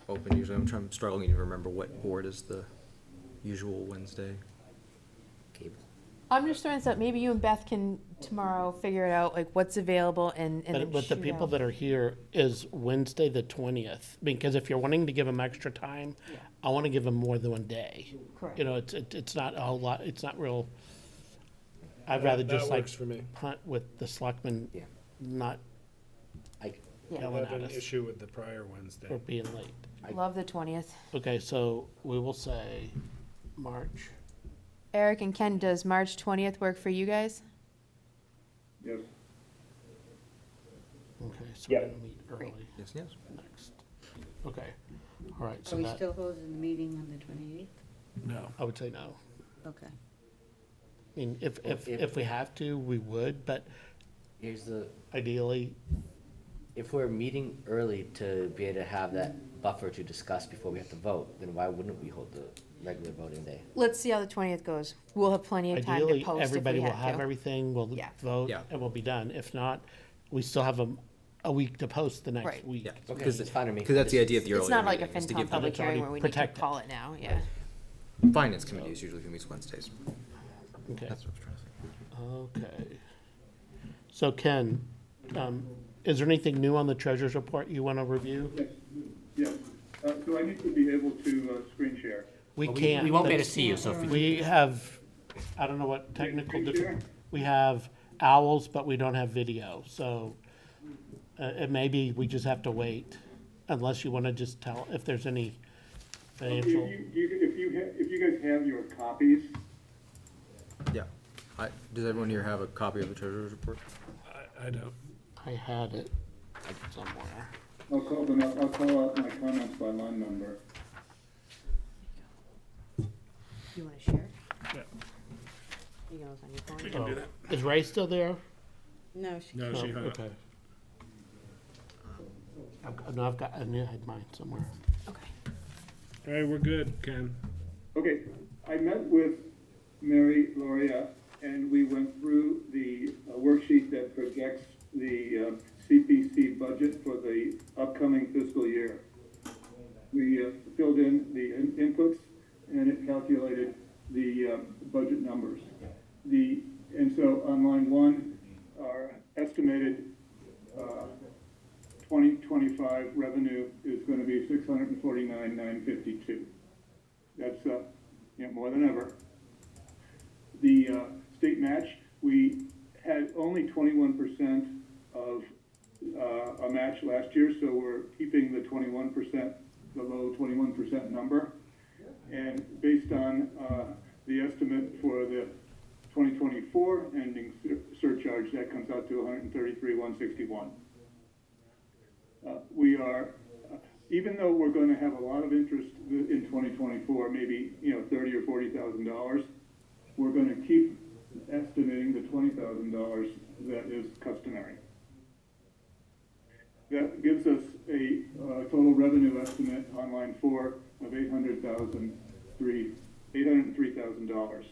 open usually. I'm struggling to remember what board is the usual Wednesday. Cable. I'm just throwing this out. Maybe you and Beth can tomorrow figure it out, like what's available and then But the shoot people out. that are here is Wednesday, the 20th. Because if you're wanting to give them extra time, I want to give them more than one day. Correct. You know, it's not a whole lot, it's not real. I'd rather That just like works for me. punt with the selectmen, Yeah. not I, Yeah. I yelling have at an us issue with the prior Wednesday. for being late. Love the 20th. Okay, so we will say March. Eric and Ken, does March 20th work for you guys? Yes. Okay, so we're Yeah. gonna meet early Yes. next. Okay, all right, Are so we that, still holding the meeting on the 28th? No. I would say no. Okay. I mean, if we have to, we would, but here's the, ideally, if we're meeting early to be able to have that buffer to discuss before we have to vote, then why wouldn't we hold the regular voting day? Let's see how the 20th goes. We'll have plenty of time to ideally, post if everybody we will have have to. everything, we'll Yeah. vote, Yeah. and we'll be done. If not, we still have a week to post the next Right. week. Yeah, Okay, because it's fine with me. that's the idea of the earlier It's not like a meeting, is to FinCom give public it's hearing already where we need to protected. call it now, yeah. Finance committee is usually who meets Wednesdays. Okay, That's what I was trying to say. okay. So Ken, is there anything new on the treasurer's report you want to review? Yes, yes. So I need to be able to screen share. We Well, can't. We won't be able to that's- see you, so if you We have, I don't know what technical, Screen share? we have owls, but we don't have video, so it may be we just have to wait, unless you want to just tell if there's any financial. If you guys have your copies, Yeah. Does everyone here have a copy of the treasurer's report? I don't. I had it somewhere. I'll call out my comments by line number. You wanna share? Yeah. You can look on your phone. We can do that. Is Ray still there? No, she No, she hung up. Okay. No, I knew I had mine somewhere. Okay. All right, we're good, Ken. Okay, I met with Mary Loria, and we went through the worksheet that projects the CPC budget for the upcoming fiscal year. We filled in the inputs, and it calculated the budget numbers. And so on line one, our estimated 2025 revenue is going to be $649,952. That's more than ever. The state match, we had only 21% of a match last year, so we're keeping the 21%, the low 21% number. And based on the estimate for the 2024 ending surcharge, that comes out to 133,161. We are, even though we're going to have a lot of interest in 2024, maybe $30,000 or $40,000, we're going to keep estimating the $20,000 that is customary. That gives us a total revenue estimate on line 4 of $803,000.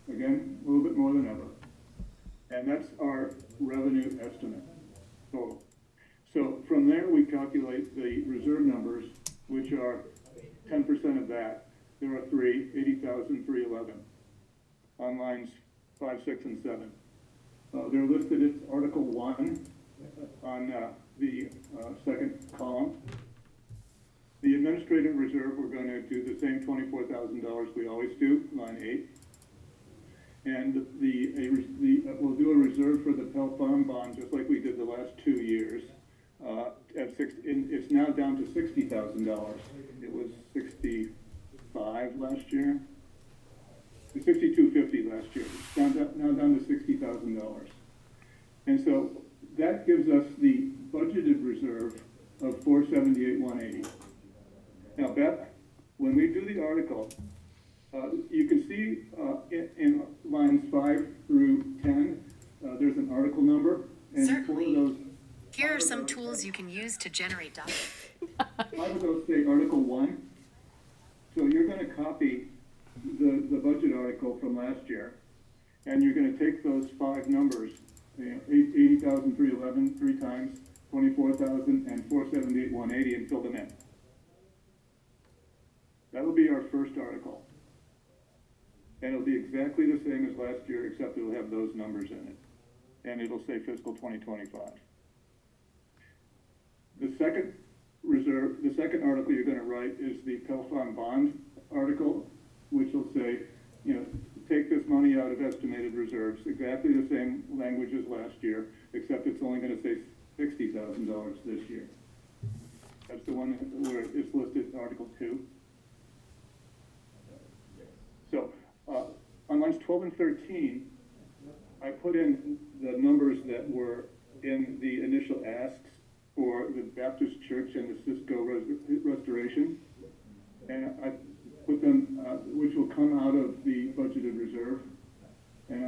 Again, a little bit more than ever. And that's our revenue estimate total. So from there, we calculate the reserve numbers, which are 10% of that. There are 80,311 on lines 5, 6, and 7. They're listed as Article 1 on the second column. The administrative reserve, we're going to do the same $24,000 we always do, line 8. And we'll do a reserve for the Pell Farm bond, just like we did the last 2 years. It's now down to $60,000. It was 65 last year. $62.50 last year. It's now down to $60,000. And so that gives us the budgeted reserve of $478,180. Now, Beth, when we do the article, you can see in lines 5 through 10, there's an article number. And Certainly. for those, Here are some tools you can use to generate data. 5 of those say Article 1. So you're going to copy the budget article from last year, and you're going to take those 5 numbers, 80,311 3 times, 24,000, and 478,180, and fill them in. That'll be our first article. And it'll be exactly the same as last year, except it'll have those numbers in it. And it'll say fiscal 2025. The second article you're going to write is the Pell Farm bond article, which will say, take this money out of estimated reserves, exactly the same language as last year, except it's only going to say $60,000 this year. That's the one where it's listed Article 2. So on lines 12 and 13, I put in the numbers that were in the initial asks for the Baptist Church and the Cisco restoration. And I put them, which will come out of the budgeted reserve. And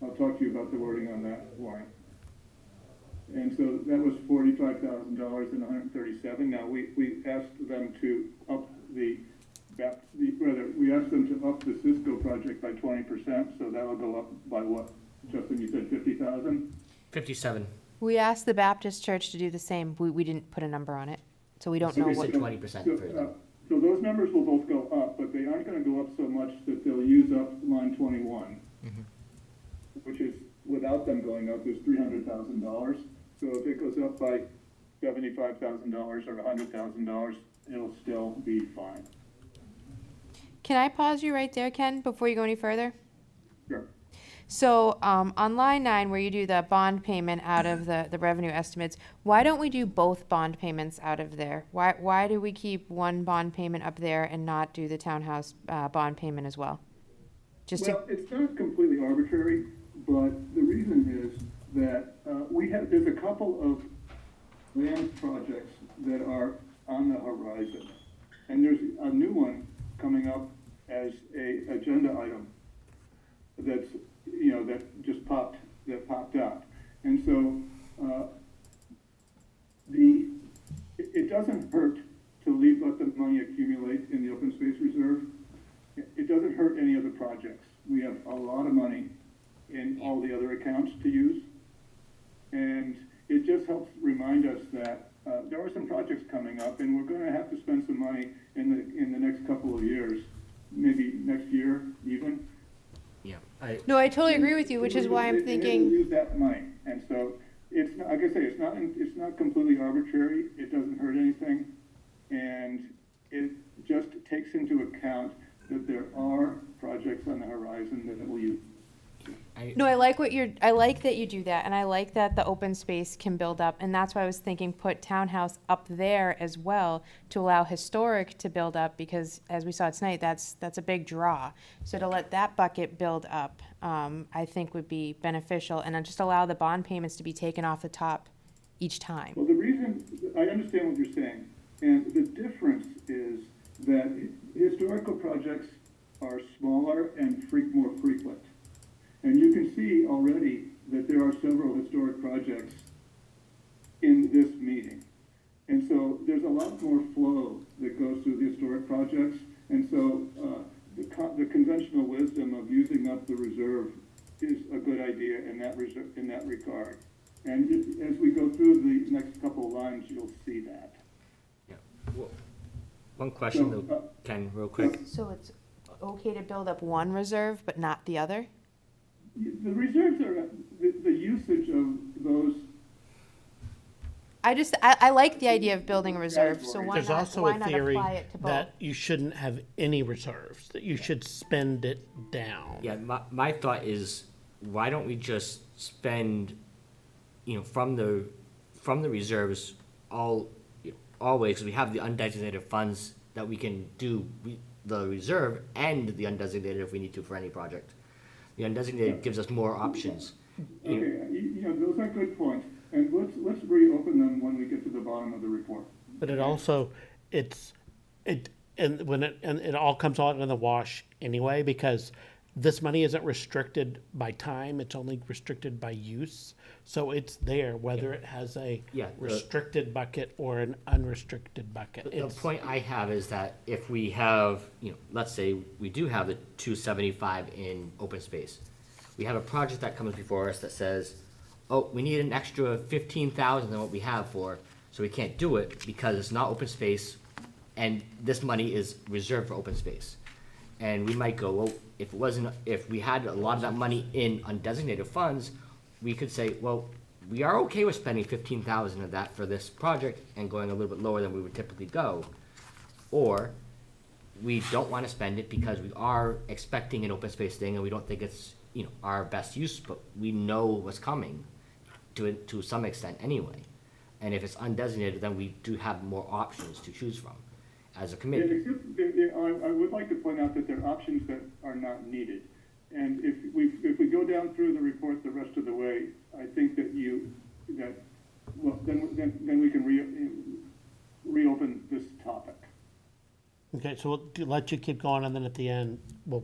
I'll talk to you about the wording on that warrant. And so that was $45,000 and 137. Now we asked them to up we asked them to up the Cisco project by 20%, so that'll go up by what? Justin, you said 50,000? 57. We asked the Baptist Church to do the same. We didn't put a number on it, so we don't know We what. said 20% for them. So those numbers will both go up, but they aren't going to go up so much that they'll use up line 21, which is without them going up is $300,000. So if it goes up by $75,000 or $100,000, it'll still be fine. Can I pause you right there, Ken, before you go any further? Sure. So, on line 9, where you do the bond payment out of the revenue estimates, why don't we do both bond payments out of there? Why do we keep one bond payment up there and not do the townhouse, bond payment as well? Well, it's not completely arbitrary, but the reason is that there's a couple of land projects that are on the horizon. And there's a new one coming up as a agenda item that's, that just popped out. And so, it doesn't hurt to let the money accumulate in the open space reserve. It doesn't hurt any of the projects. We have a lot of money in all the other accounts to use. And it just helps remind us that there are some projects coming up, and we're going to have to spend some money in the next couple of years, maybe next year even. Yeah. No, I totally agree with you, which is why I'm thinking. Use that money, and so it's not, like I say, it's not completely arbitrary. It doesn't hurt anything, and it just takes into account that there are projects on the horizon that will use. No, I like that you do that, and I like that the open space can build up, and that's why I was thinking put townhouse up there as well to allow historic to build up, because as we saw tonight, that's a big draw. So to let that bucket build up, I think would be beneficial, and then just allow the bond payments to be taken off the top each time. Well, the reason, I understand what you're saying, and the difference is that historical projects are smaller and more frequent. And you can see already that there are several historic projects in this meeting. And so there's a lot more flow that goes through the historic projects. And so the conventional wisdom of using up the reserve is a good idea in that regard. And as we go through the next couple of lines, you'll see that. Yeah. Well, one question though, Ken, real quick. So it's okay to build up one reserve, but not the other? The reserves are, the usage of those. I like the idea of building a reserve, so why There's not also a theory apply it to both? that you shouldn't have any reserves, that you should spend it down. Yeah, my thought is, why don't we just spend, from the reserves always, because we have the undesignated funds that we can do the reserve and the undesignated if we need to for any project. The undesignated gives us more options. Okay, those are good points, and let's reopen them when we get to the bottom of the report. But it also, it all comes out in the wash anyway, because this money isn't restricted by time, it's only restricted by use. So it's there, whether it has a restricted bucket or an unrestricted bucket. The point I have is that if we have, let's say we do have the 275 in open space. We have a project that comes before us that says, oh, we need an extra 15,000 than what we have for, so we can't do it because it's not open space and this money is reserved for open space. And we might go, well, if we had a lot of that money in undesignated funds, we could say, well, we are okay with spending 15,000 of that for this project and going a little bit lower than we would typically go. Or we don't want to spend it because we are expecting an open space thing and we don't think it's, our best use, but we know what's coming to some extent anyway. And if it's undesignated, then we do have more options to choose from as a committee. I would like to point out that there are options that are not needed. And if we go down through the report the rest of the way, I think that then we can reopen this topic. Okay, so we'll let you keep going, and then at the end, we'll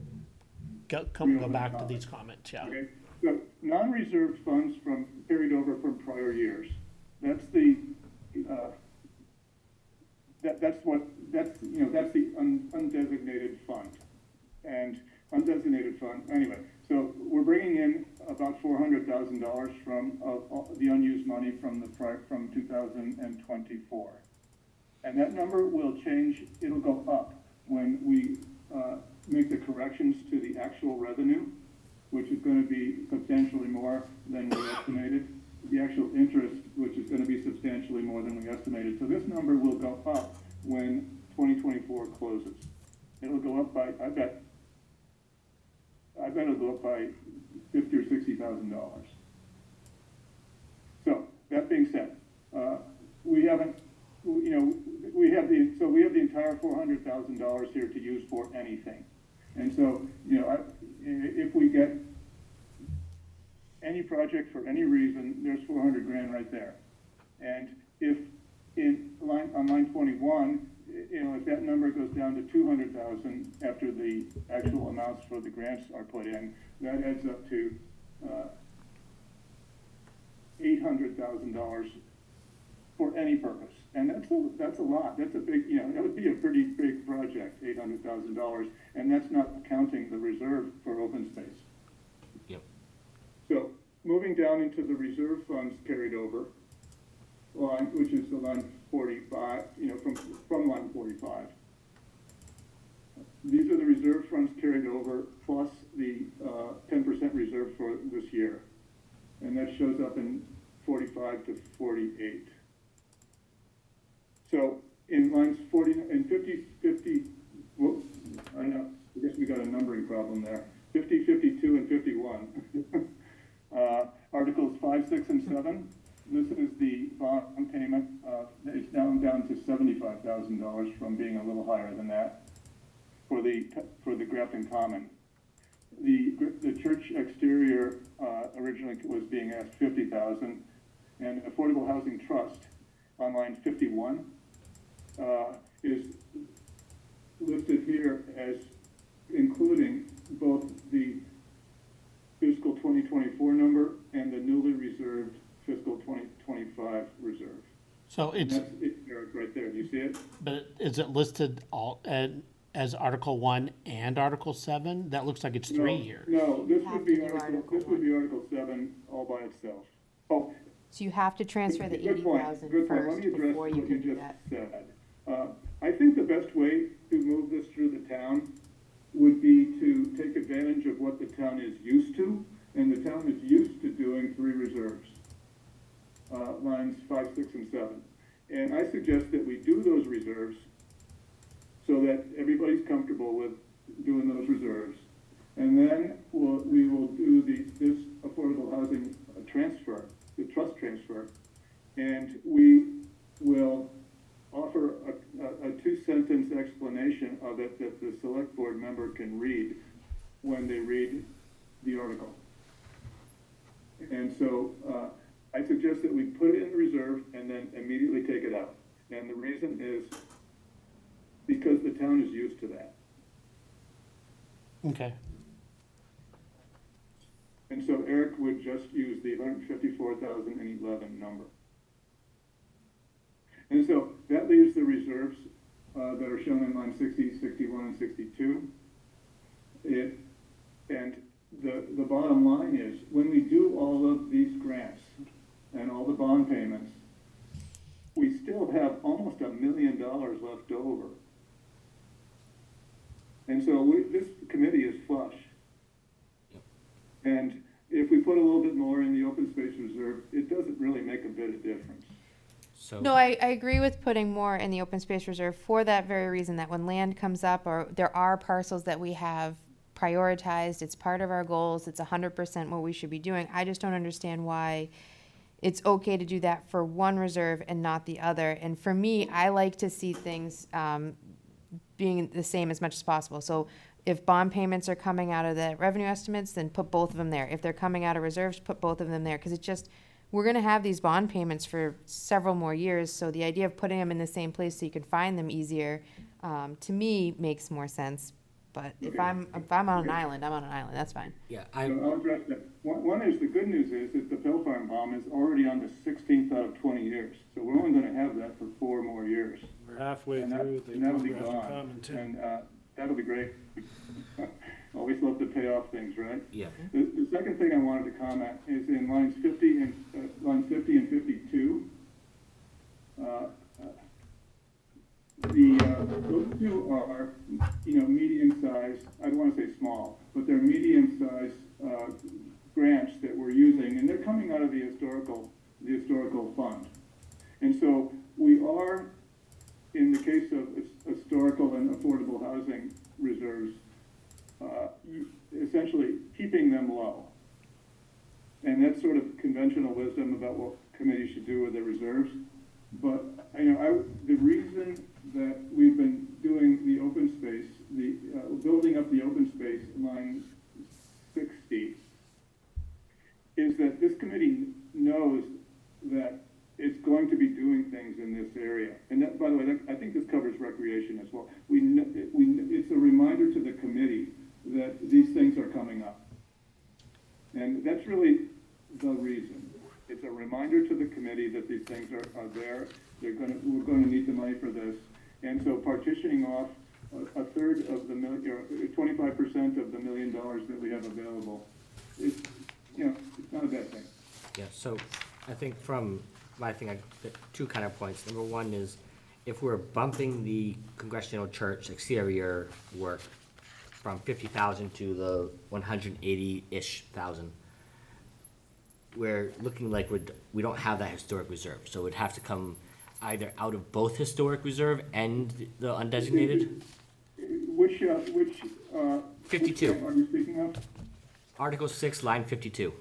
go back to these comments, yeah. Okay, so non-reserved funds carried over from prior years. That's the undesignated fund. And undesignated fund, anyway, so we're bringing in about $400,000 from the unused money from 2024. And that number will change, it'll go up when we make the corrections to the actual revenue. which is gonna be substantially more than we estimated. The actual interest, which is gonna be substantially more than we estimated. So this number will go up when 2024 closes. It'll go up by, I bet it'll go up by $50,000 or $60,000. So, that being said, we haven't, you know, we have the entire $400,000 here to use for anything. And so, you know, if we get any project for any reason, there's 400 grand right there. And if on line 21, you know, if that number goes down to 200,000 after the actual amounts for the grants are put in, that adds up to $800,000 for any purpose. And that's a lot. That's a big, you know, that would be a pretty big project, $800,000, and that's not counting the reserve for open space. Yep. So, moving down into the reserve funds carried over line, which is the line 45, you know, from line 45. These are the reserve funds carried over plus the 10% reserve for this year. And that shows up in 45 to 48. So in lines 40 and 50, well, I know, I guess we got a numbering problem there. 50, 52, and 51. Articles 5, 6, and 7. This is the bond payment. It's down to $75,000 from being a little higher than that for the Grafton Common. The church exterior originally was being asked $50,000, and Affordable Housing Trust on line 51 is listed here as including both the fiscal 2024 number and the newly reserved fiscal 2025 reserve. So And it's, that's it, Eric, right there. Do you see it? but is it listed all, as Article 1 and Article 7? That looks like it's 3 years. No, this have would be to do Article 7 all by itself. Oh, So you have to transfer the good point, 80,000 good point. Let first me address before you what can do just that. said. I think the best way to move this through the town would be to take advantage of what the town is used to, and the town is used to doing 3 reserves, lines 5, 6, and 7. And I suggest that we do those reserves so that everybody's comfortable with doing those reserves. And then we will do this affordable housing transfer, the trust transfer, and we will offer a 2-sentence explanation of it that the select board member can read when they read the article. And so I suggest that we put it in reserve and then immediately take it out. And the reason is because the town is used to that. Okay. And so Eric would just use the 154,011 number. And so that leaves the reserves that are shown in line 60, 61, and 62. And the bottom line is, when we do all of these grants and all the bond payments, we still have almost $1 million left over. And so this committee is flush. And if we put a little bit more in the open space reserve, it doesn't really make a bit of difference. So. No, I agree with putting more in the open space reserve for that very reason, that when land comes up or there are parcels that we have prioritized, it's part of our goals, it's 100% what we should be doing. I just don't understand why it's okay to do that for one reserve and not the other. And for me, I like to see things being the same as much as possible. So if bond payments are coming out of the revenue estimates, then put both of them there. If they're coming out of reserves, put both of them there. Because it just, we're going to have these bond payments for several more years. So the idea of putting them in the same place so you can find them easier, to me, makes more sense. But if I'm on an island, I'm on an island. That's fine. Yeah, So I'll address that. One is, the good news is that the Phil Farm bond is already on the 16th out of 20 years. So we're only going to have that for 4 more years. We're halfway And through the that'll be Grafton gone. Common too. And that'll be great. Always love to pay off things, right? yeah, The second thing I wanted to comment is in lines 50 and 52. Those two are, medium size. I don't want to say small, but they're medium size coming out of the historical fund. And so we are, in the case of historical and affordable housing reserves, essentially keeping them low. And that's sort of conventional wisdom about what committees should do with their reserves. But, the reason that we've been doing the open space, building up the open space line 60, is that this committee knows that it's going to be doing things in this area. And that, by the way, I think this covers recreation as well. It's a reminder to the committee that these things are coming up. And that's really the reason. It's a reminder to the committee that these things are there. We're going to need the money for this. And so partitioning off a third of the 25% of the $1 million that we have available, it's not a bad thing. Yeah, so I think from my thing, two kind of points. Number one is, if we're bumping the Congregational Church exterior work from 50,000 to the 180-ish thousand, we're looking like we don't have that historic reserve. So it would have to come either out of both historic reserve and the undesignated. Which 52. Are you speaking of? Article 6, line 52.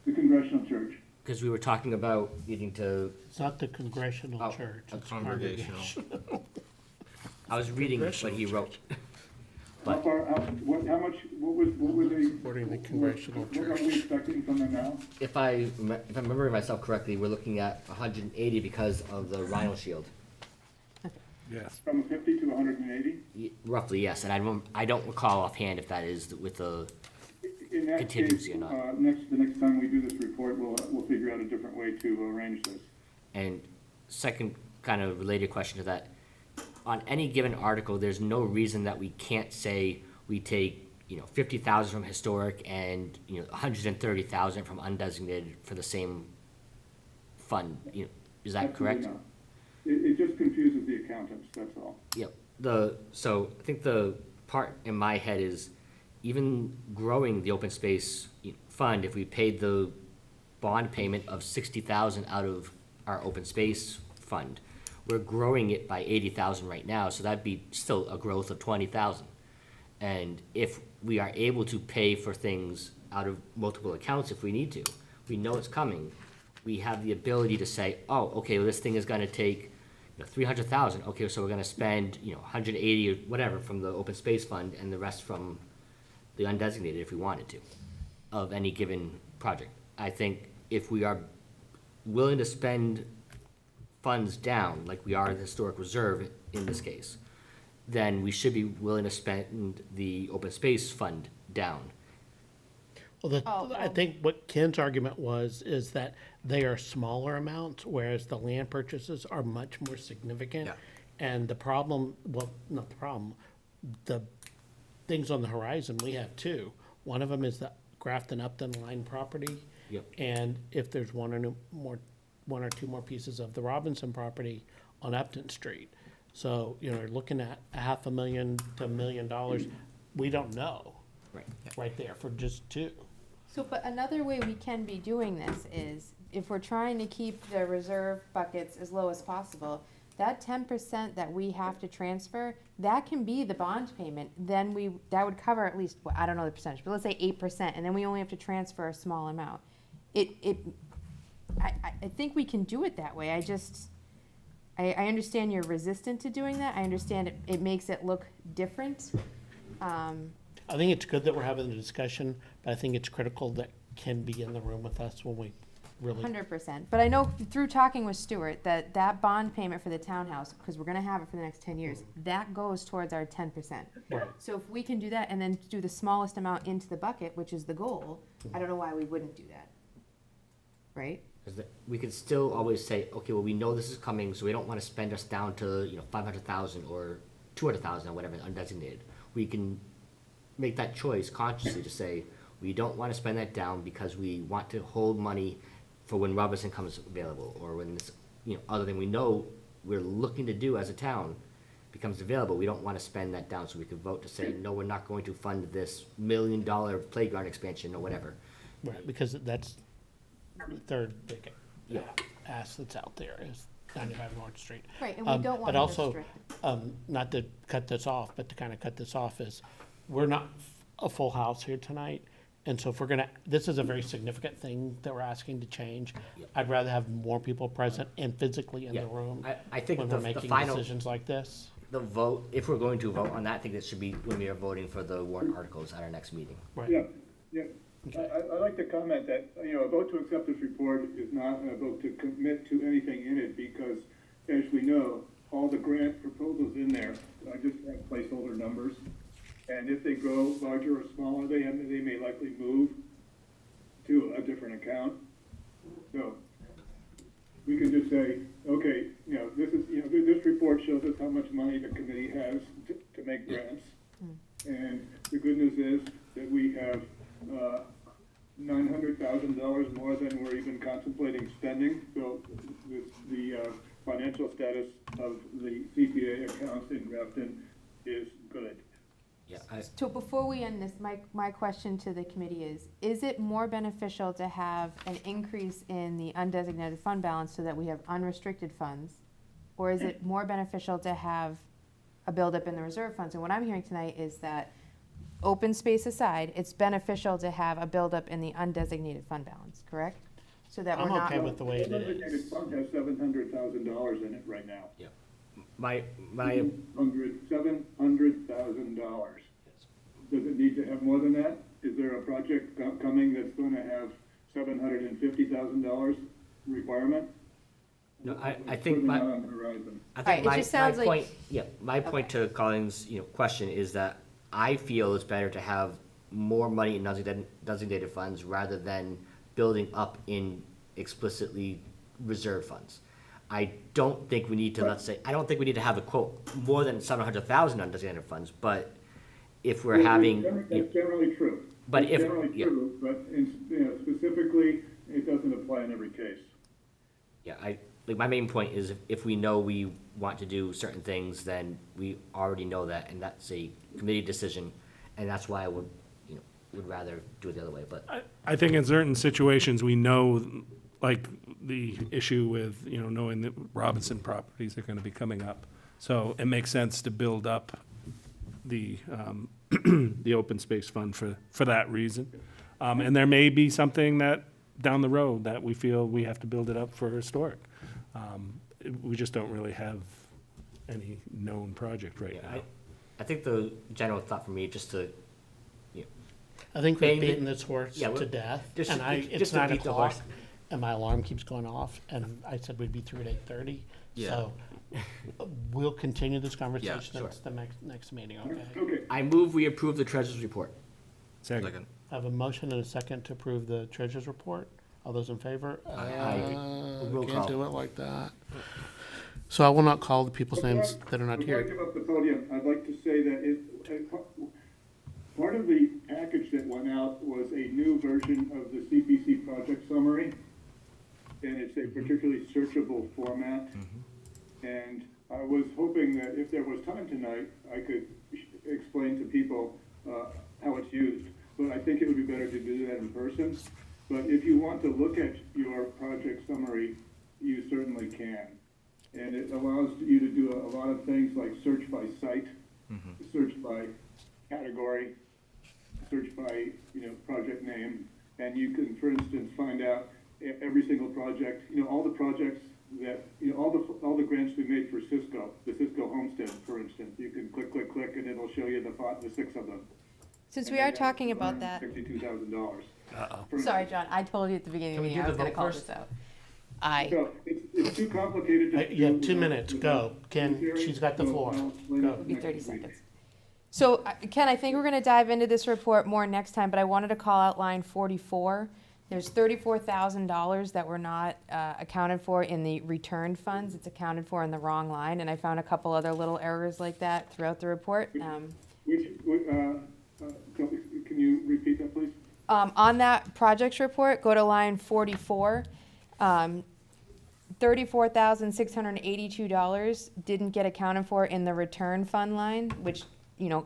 The Congregational Church. Because we were talking about needing to, It's not the Congregational Church. It's congregational. I was reading what he wrote. How far, how much, what were they? Supporting the Congregational What Church. are we expecting from them now? If I'm remembering myself correctly, we're looking at 180 because of the Rhino Shield. Yes. From 50 to 180? Roughly, yes, and I don't recall offhand if that is with the In that contingency case, or not. the next time we do this report, we'll figure out a different way to arrange this. And second kind of related question to that, on any given article, there's no reason that we can't say we take, 50,000 from historic and, 130,000 from undesignated for the same fund, is that Absolutely correct? not. It just confuses the accountants, that's all. Yep. So I think the part in my head is even growing the open space fund, if we paid the bond payment of 60,000 out of our open space fund, we're growing it by 80,000 right now, so that'd be still a growth of 20,000. And if we are able to pay for things out of multiple accounts if we need to, we know it's coming, we have the ability to say, oh, okay, well, this thing is gonna take 300,000, okay, so we're gonna spend 180 or whatever from the open space fund and the rest from the undesignated if we wanted to, of any given project. I think if we are willing to spend funds down, like we are in the historic reserve in this case, then we should be willing to spend the open space fund down. Well, I think what Ken's argument is that they are smaller amounts, whereas the land purchases are much more significant. Yeah. And the problem, well, not the problem, the things on the horizon, we have two. One of them is the Grafton Upton line property. Yep. And if there's one or two more pieces of the Robinson property on Upton Street. So, you're looking at $500,000 to $1 million. We don't know. Right. Right there for just two. So, but another way we can be doing this is, if we're trying to keep the reserve buckets as low as possible, that 10% that we have to transfer, that can be the bond payment, then that would cover at least, I don't know the percentage, but let's say 8%, and then we only have to transfer a small amount. I think we can do it that way, I understand you're resistant to doing that, I understand it makes it look different. I think it's good that we're having the discussion, but I think it's critical that Ken be in the room with us when we really. 100%, but I know through talking with Stuart that bond payment for the townhouse, because we're gonna have it for the next 10 years, that goes towards our 10%. Right. So if we can do that and then do the smallest amount into the bucket, which is the goal, I don't know why we wouldn't do that. Right? Because we could still always say, okay, well, we know this is coming, so we don't want to spend us down to 500,000 or 200,000 or whatever undesignated. We can make that choice consciously to say we don't want to spend that down because we want to hold money for when Robinson comes available, or when this other thing we know we're looking to do as a town becomes available. We don't want to spend that down, so we could vote to say no, we're not going to fund this $1 million playground expansion or whatever. Right, because that's the third big Yeah. ask that's out there is 95 North Street. Right, and we don't want But to also, restrict. not to cut this off, but to kind of cut this off is, we're not a full house here tonight. And so if we're gonna, this is a very significant thing that we're asking to change. I'd rather have more people present and physically in Yeah. the room I think when the we're making final, decisions like this. the vote, if we're going to vote on that, I think that should be when we are voting for the warrant articles at our next meeting. Right. Yeah, yeah. I'd like to comment that, a vote to accept this report is not a vote to commit to anything in it, because as we know, all the grant proposals in there, just have placeholder numbers. And if they grow larger or smaller, they may likely move to a different account. So we can just say, okay, this is, this report shows us how much money the committee has to make grants. And the good news is that we have $900,000 more than we're even contemplating spending. So the financial status of the CPA accounts in Grafton is good. Yeah, So before we end this, my question to the committee is it more beneficial to have an increase in the undesignated fund balance so that we have unrestricted funds? Or is it more beneficial to have a buildup in the reserve funds? And what I'm hearing tonight is that, open space aside, it's beneficial to have a buildup in the undesignated fund balance, correct? So that we're I'm not. okay with the way it The designated is. fund has $700,000 in it right now. yeah. My, $700,000. Does it need to have more than that? Is there a project coming that's gonna have $750,000 requirement? No, I think Certainly my, not on the horizon. I Right, think it my, just my sounds like- point, yeah, my point to Colleen's, question is that I feel it's better to have more money in designated funds rather than building up in explicitly reserved funds. I don't think we need to, I don't think we need to have a quote, more than 700,000 undesignated funds, but if we're having, That's generally true. But It's if- generally yeah. true, but specifically, it doesn't apply in every case. yeah, my main point is if we know we want to do certain things, then we already know that, and that's a committee decision, and that's why I would rather do it the other way, but. I think in certain situations, we know, like, the issue with, knowing that Robinson properties are gonna be coming up. So it makes sense to build up the, the open space fund for that reason. And there may be something that, down the road, that we feel we have to build it up for historic. We just don't really have any known project right Yeah, now. I think the general thought for me, just to, I think Bang we've the- beaten this horse Yeah, to death, just and to- it's just to 9 beat the o'clock, horse. and my alarm keeps going off, and I said we'd be through at 8:30. Yeah. So we'll continue this conversation sure. at the next meeting, okay? Okay, I move we approve the treasurer's report. Second. I have a motion and a second to approve the treasurer's report. All those in favor? Roll Can't call. do it like that. So I will not call the people's names that are not Before I here. give up the podium, I'd like to say that part of the package that went out was a new version of the CPC project summary, and it's a particularly searchable format. And I was hoping that if there was time tonight, I could explain to people how it's used. But I think it would be better to do that in person. But if you want to look at your project summary, you certainly can. And it allows you to do a lot of things like search by site, search by category, search by, project name. And you can, for instance, find out every single project, all the projects that, all the grants we made for Cisco, the Cisco Homestead, for instance. You can click, click, click, and it'll show you the 6 of them. Since we are talking about that, $62,000. sorry, John, I told you at the beginning of the Can we meeting, I do was the gonna vote call first? this out. I, So it's too complicated to. You have do 2 without- minutes, without go. Ken, hearing, she's got the so floor. I'll explain Go. it it'll be next 30 week. seconds. So, Ken, I think we're gonna dive into this report more next time, but I wanted to call out line 44. There's $34,000 that were not accounted for in the returned funds. It's accounted for in the wrong line, and I found a couple other little errors like that throughout the report. Can you repeat that, please? On that projects report, go to line 44. $34,682 didn't get accounted for in the return fund line, which,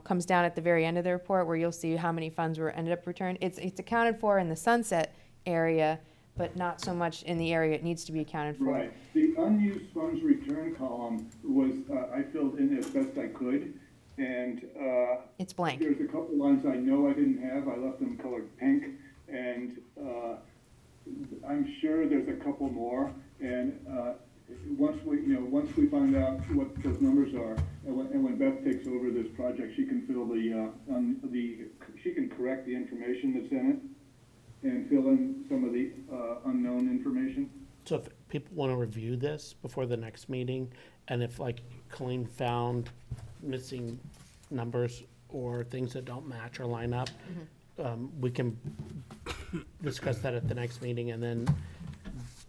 comes down at the very end of the report where you'll see how many funds were ended up returned. It's accounted for in the sunset area, but not so much in the area it needs to be accounted for. Right. The unused funds return column was, I filled in as best I could, and, It's blank. there's a couple lines I know I didn't have, I left them colored pink, and, I'm sure there's a couple more, and, once we find out what those numbers are, and when Beth takes over this project, she can fill she can correct the information that's in it, and fill in some of the, unknown information. So if people want to review this before the next meeting, and if like Colleen found missing numbers or things that don't match or line up, we can discuss that at the next meeting, and then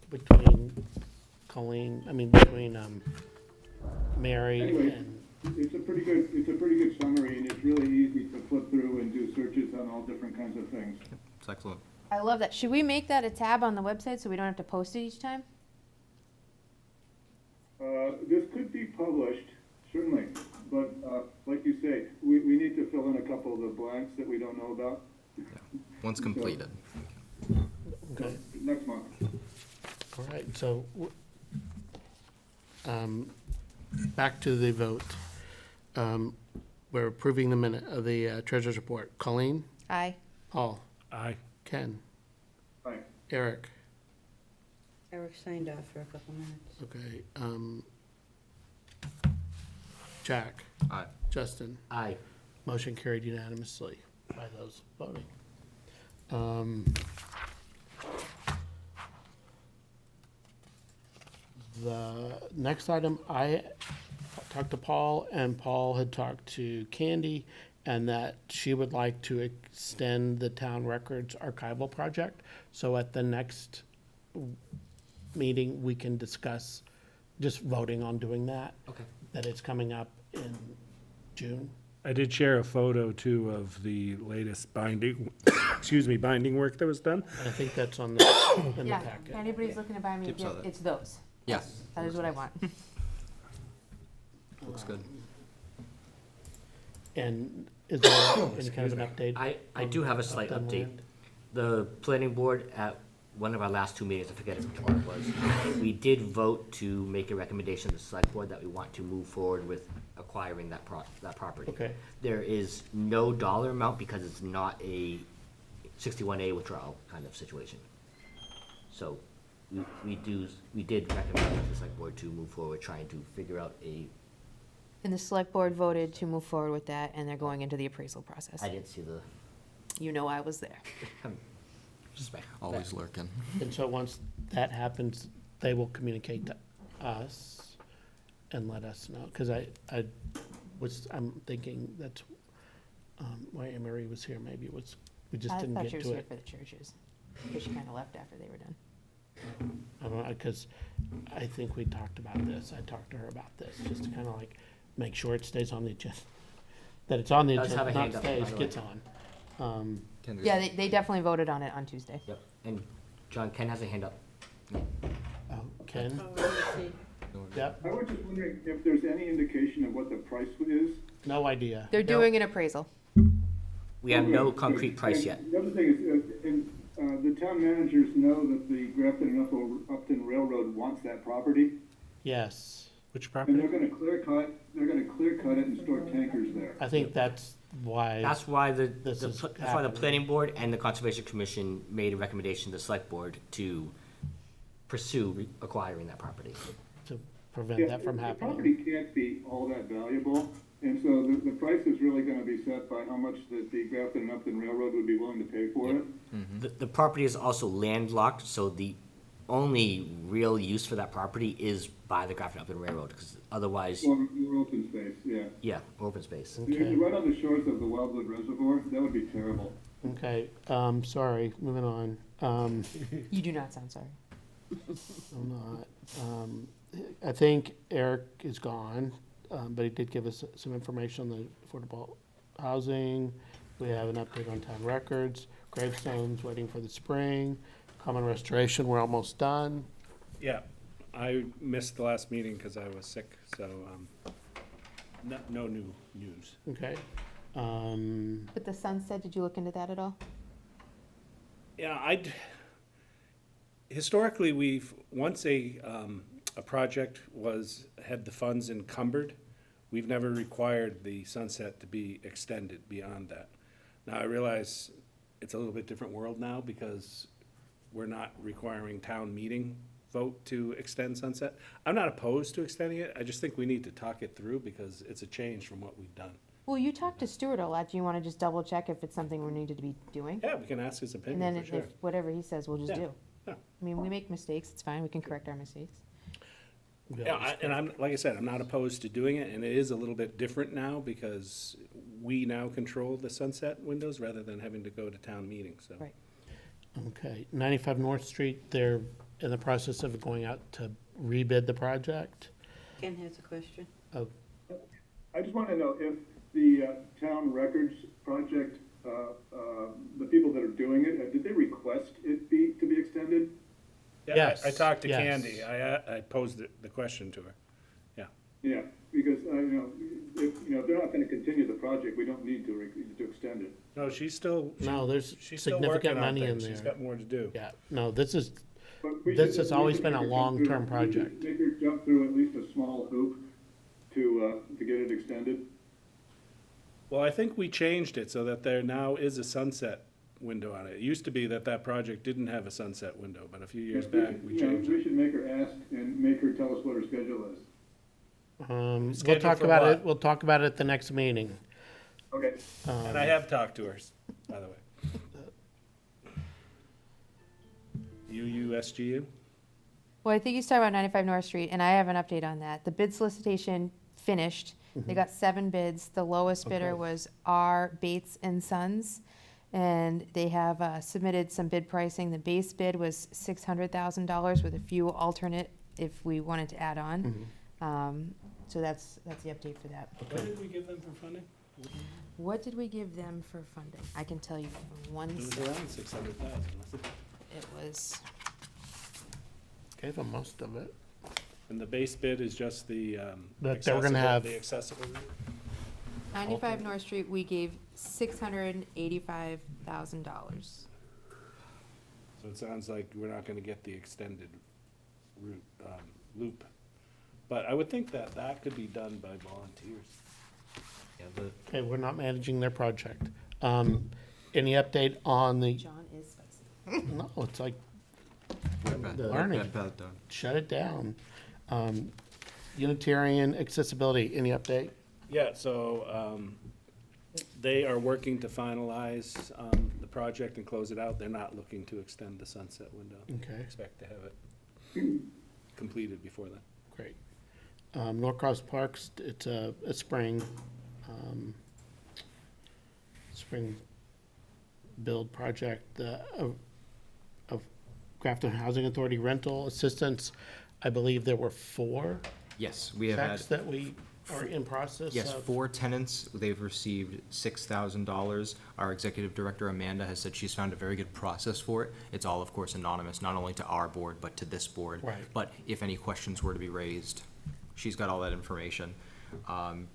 between Mary Anyway, and, it's a pretty good summary, and it's really easy to flip through and do searches on all different kinds of things. It's excellent. I love that. Should we make that a tab on the website so we don't have to post it each time? This could be published, certainly, but, like you say, we need to fill in a couple of the blanks that we don't know about. Once completed. okay, Next month. all right, so, back to the vote. We're approving the minute of the treasurer's report. Colleen? Aye. Paul? Aye. Ken? Aye. Eric? Eric signed off for a couple minutes. Okay, Jack? Aye. Justin? Aye. Motion carried unanimously by those voting. The next item, I talked to Paul, and Paul had talked to Candy, and that she would like to extend the town records archival project. So at the next meeting, we can discuss just voting on doing that. Okay. That it's coming up in June. I did share a photo too of the latest binding, binding work that was done. And I think that's on the, in the Yeah, packet. if anybody's looking to buy me a Yep, saw gift, that. it's those. Yes. That is what I want. Looks good. And is there any kind of an update? I do have a slight Upton update. Land? The planning board at one of our last two meetings, I forget which one it was, we did vote to make a recommendation to the select board that we want to move forward with acquiring that property. Okay. There is no dollar amount because it's not a 61A withdrawal kind of situation. So we did recommend to the select board to move forward, trying to figure out a, And the select board voted to move forward with that, and they're going into the appraisal process. I didn't see the, You know I was there. Always lurking. And so once that happens, they will communicate to us and let us know, because I'm thinking that's, why Anne Marie was here, maybe it was, we just I didn't thought get she was to here it. for the churches, because she kind of left after they were done. I don't know, because I think we talked about this, I talked to her about this, just to kind of like make sure it stays on the agenda, that it's on the Does have agenda, a not hand up, stays, by the gets way. on. Yeah, they definitely voted on it on Tuesday. yep, and John, Ken has a hand up. Oh, Ken? Oh, let me see. Yep, I was just wondering if there's any indication of what the price is? no idea. They're doing an appraisal. We have no Okay, concrete good. price And yet. The other thing is, the town managers know that the Grafton and Upton Railroad wants that property, Yes, Which and property? they're gonna clear cut it and store tankers there. I think that's why. That's why This is that's why the happening. planning board and the conservation commission made a recommendation to the select board to pursue acquiring that property. To prevent Yeah, that from the happening. property can't be all that valuable, and so the price is really gonna be set by how much the Grafton and Upton Railroad would be willing to pay for it. The property is also landlocked, so the only real use for that property is by the Grafton Upton Railroad, because otherwise, Or open space, yeah. yeah, open space. Okay. Right on the shores of the Wildwood Reservoir, that would be terrible. Okay, sorry, moving on. You do not sound sorry. I'm not. I think Eric is gone, but he did give us some information on the affordable housing. We have an update on town records, gravestones waiting for the spring, common restoration, we're almost done. Yeah, I missed the last meeting because I was sick, so, no new news. Okay. But the sunset, did you look into that at all? Yeah, historically, once a project had the funds encumbered, we've never required the sunset to be extended beyond that. Now, I realize it's a little bit different world now because we're not requiring town meeting vote to extend sunset. I'm not opposed to extending it, I just think we need to talk it through because it's a change from what we've done. Well, you talked to Stuart a lot. Do you want to just double check if it's something we needed to be doing? Yeah, we can ask his And opinion then for if sure. whatever he says, we'll just Yeah, do. yeah. I mean, we make mistakes, it's fine, we can correct our mistakes. Yeah, and I'm, like I said, I'm not opposed to doing it, and it is a little bit different now because we now control the sunset windows rather than having to go to town meetings, so. Right. Okay, 95 North Street, they're in the process of going out to rebid the project. Ken has a question. Oh, I just want to know if the town records project, the people that are doing it, did they request it to be extended? Yeah, Yes, I talked to yes. Candy, I posed the question to her, yeah. Yeah, because, if they're not going to continue the project, we don't need to extend it. No, she's still. No, there's she's still significant working on money in things. She's there. got more to do. Yeah, no, this is, But we This should- has we always should been a make her jump long-term through- project. Make her jump through at least a small hoop to get it extended. Well, I think we changed it so that there now is a sunset window on it. It used to be that project didn't have a sunset window, but a few years back, we changed We it. should make her ask and make her tell us what her schedule is. we'll Scheduled talk for about what? it, we'll talk about it at the next meeting. Okay. And I have talked to her, by the way. UUSGU? Well, I think you started about 95 North Street, and I have an update on that. The bid solicitation finished. They got 7 bids. The lowest bidder Okay. was R. Bates and Sons, and they have submitted some bid pricing. The base bid was $600,000 with a few alternate if we wanted to add on. So that's the update for that. What did we give them for funding? What did we give them for funding? I can tell you in one It was second. around 600,000, wasn't it? It was, Gave them most of it. And the base bid is just the, That they were gonna have- the accessible route? 95 North Street, we gave $685,000. So it sounds like we're not gonna get the extended route, loop. But I would think that could be done by volunteers. Yeah, Okay, we're not managing their project. Any update on the, John is spicy. no, it's like Bad- learning. bad done. Shut it down. Unitarian accessibility, any update? Yeah, so, they are working to finalize, the project and close it out. They're not looking to extend the sunset window. Okay. Expect to have it completed before then. Great. Norcross Parks, it's a spring build project of Grafton Housing Authority rental assistance. I believe there were 4 Yes, we have had. checks that we are in process Yes, of. 4 tenants, they've received $6,000. Our executive director, Amanda, has said she's found a very good process for it. It's all, of course, anonymous, not only to our board, but to this board. Right. But if any questions were to be raised, she's got all that information.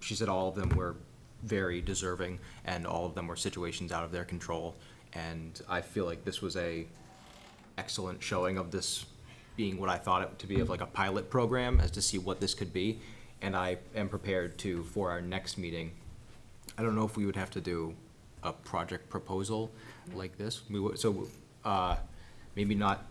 She said all of them were very deserving, and all of them were situations out of their control. And I feel like this was a excellent showing of this being what I thought it to be, of like a pilot program, as to see what this could be. And I am prepared to, for our next meeting, I don't know if we would have to do a project proposal like this. We would, so, maybe not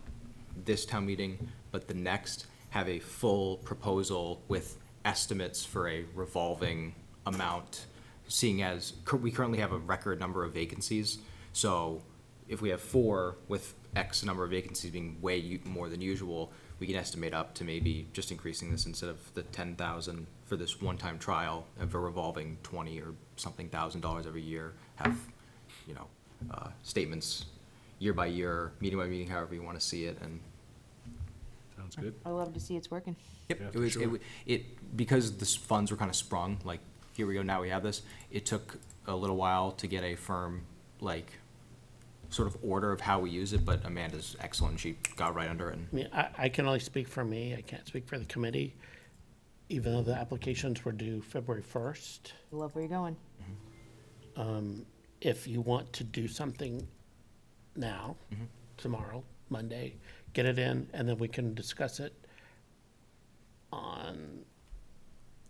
this town meeting, but the next, have a full proposal with estimates for a revolving amount, seeing as we currently have a record number of vacancies. So if we have 4 with X number of vacancies being way more than usual, we can estimate up to maybe just increasing this instead of the 10,000 for this one-time trial of a revolving 20 or something $1,000 every year. Have, statements year by year, meeting by meeting, however you want to see it, and. Sounds good. I love to see it's working. Yep, Yeah, it for was, sure. because the funds were kind of sprung, like, here we go, now we have this, it took a little while to get a firm, like, sort of order of how we use it, but Amanda's excellent, she got right under it. I mean, I can only speak for me, I can't speak for the committee. Even though the applications were due February 1st, I love where you're going. if you want to do something now, tomorrow, Monday, get it in, and then we can discuss it on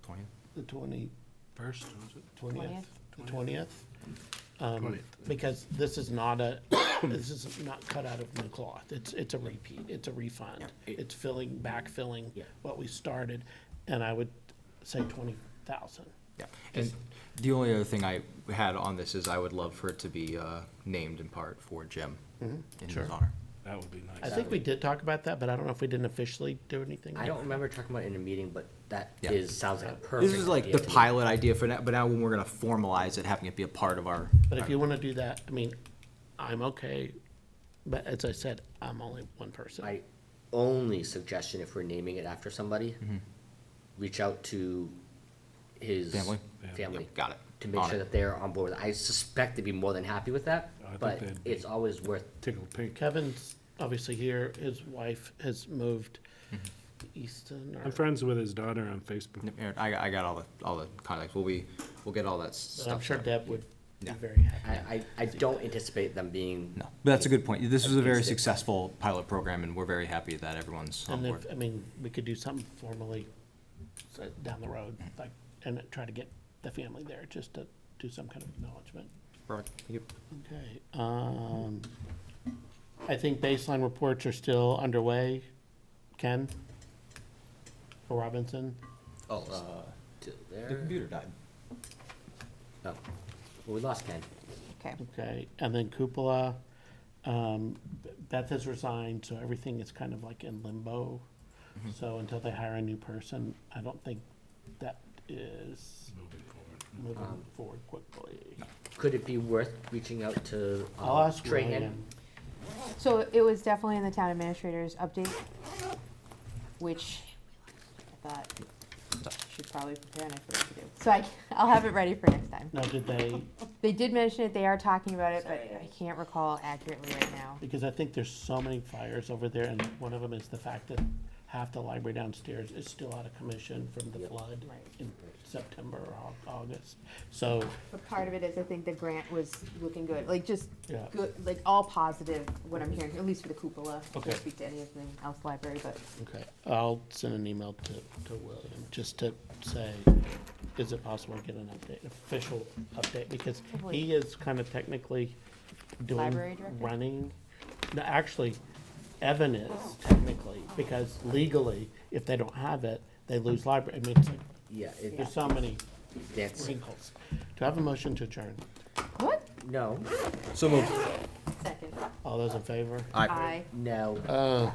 20th? the 20th. First, was it? 20th. 20th. Because this is not this is not cut out of new cloth. It's a repeat, it's a refund. It's backfilling Yeah. what we started, and I would say 20,000. Yeah, and the only other thing I had on this is I would love for it to be named in part for Jim in Sure. his honor. That would be I nice. think we did talk about that, but I don't know if we didn't officially do anything. I don't remember talking about it in a meeting, but that Yeah. sounds like a perfect This is like idea the to me. pilot idea for now, but now when we're gonna formalize it, having it be a part of our. But if you want to do that, I mean, I'm okay, but as I said, I'm only one person. My only suggestion, if we're naming it after somebody, reach out to his Family? family Yep, got it. to make On sure it. that they're on board. I suspect they'd be more than happy with that, I think but they'd be- it's always worth. Tickle pink. Kevin's obviously here, his wife has moved to Easton, I'm or, friends with his daughter on Facebook. Yeah, I got all the contacts. We'll get all that but stuff. I'm sure set. Deb would be Yeah. very happy. I don't anticipate them being. No, but that's a good point. This was a very Against it. successful pilot program, and we're very happy that everyone's on And board. if, I mean, we could do something formally down the road, like, and try to get the family there, just to do some kind of acknowledgement. Perfect. Thank you. Okay, I think baseline reports are still underway. Ken? For Robinson? Oh, to there. The computer died. Oh, well, we lost Ken. Okay. Okay, and then cupola, Beth has resigned, so everything is kind of like in limbo. So until they hire a new person, I don't think that is moving forward quickly. Could it be worth reaching out to I'll ask Trahan? Ryan. So it was definitely in the town administrator's update, which I thought I should probably prepare and I forgot to do. So I'll have it ready for next time. Now, did they, They did mention it, they are talking about it, but I can't recall accurately right now. because I think there's so many fires over there, and one of them is the fact that half the library downstairs is still out of commission from the flood Right. in September or August. So, But part of it is I think the grant was looking good, like just Yeah. good, like all positive, what I'm hearing, at least for the cupola. I Okay. Can't speak to anything else library, but okay, I'll send an email to William, just to say, is it possible to get an update, official update? Because he is kind of technically doing, Library director? running. No, actually, Evan is technically, because legally, if they don't have it, they lose library. I mean, it's like, Yeah, there's so many that's, wrinkles. Do I have a motion to adjourn? what? no, So moved. Second. All those in favor? Aye. Aye. no.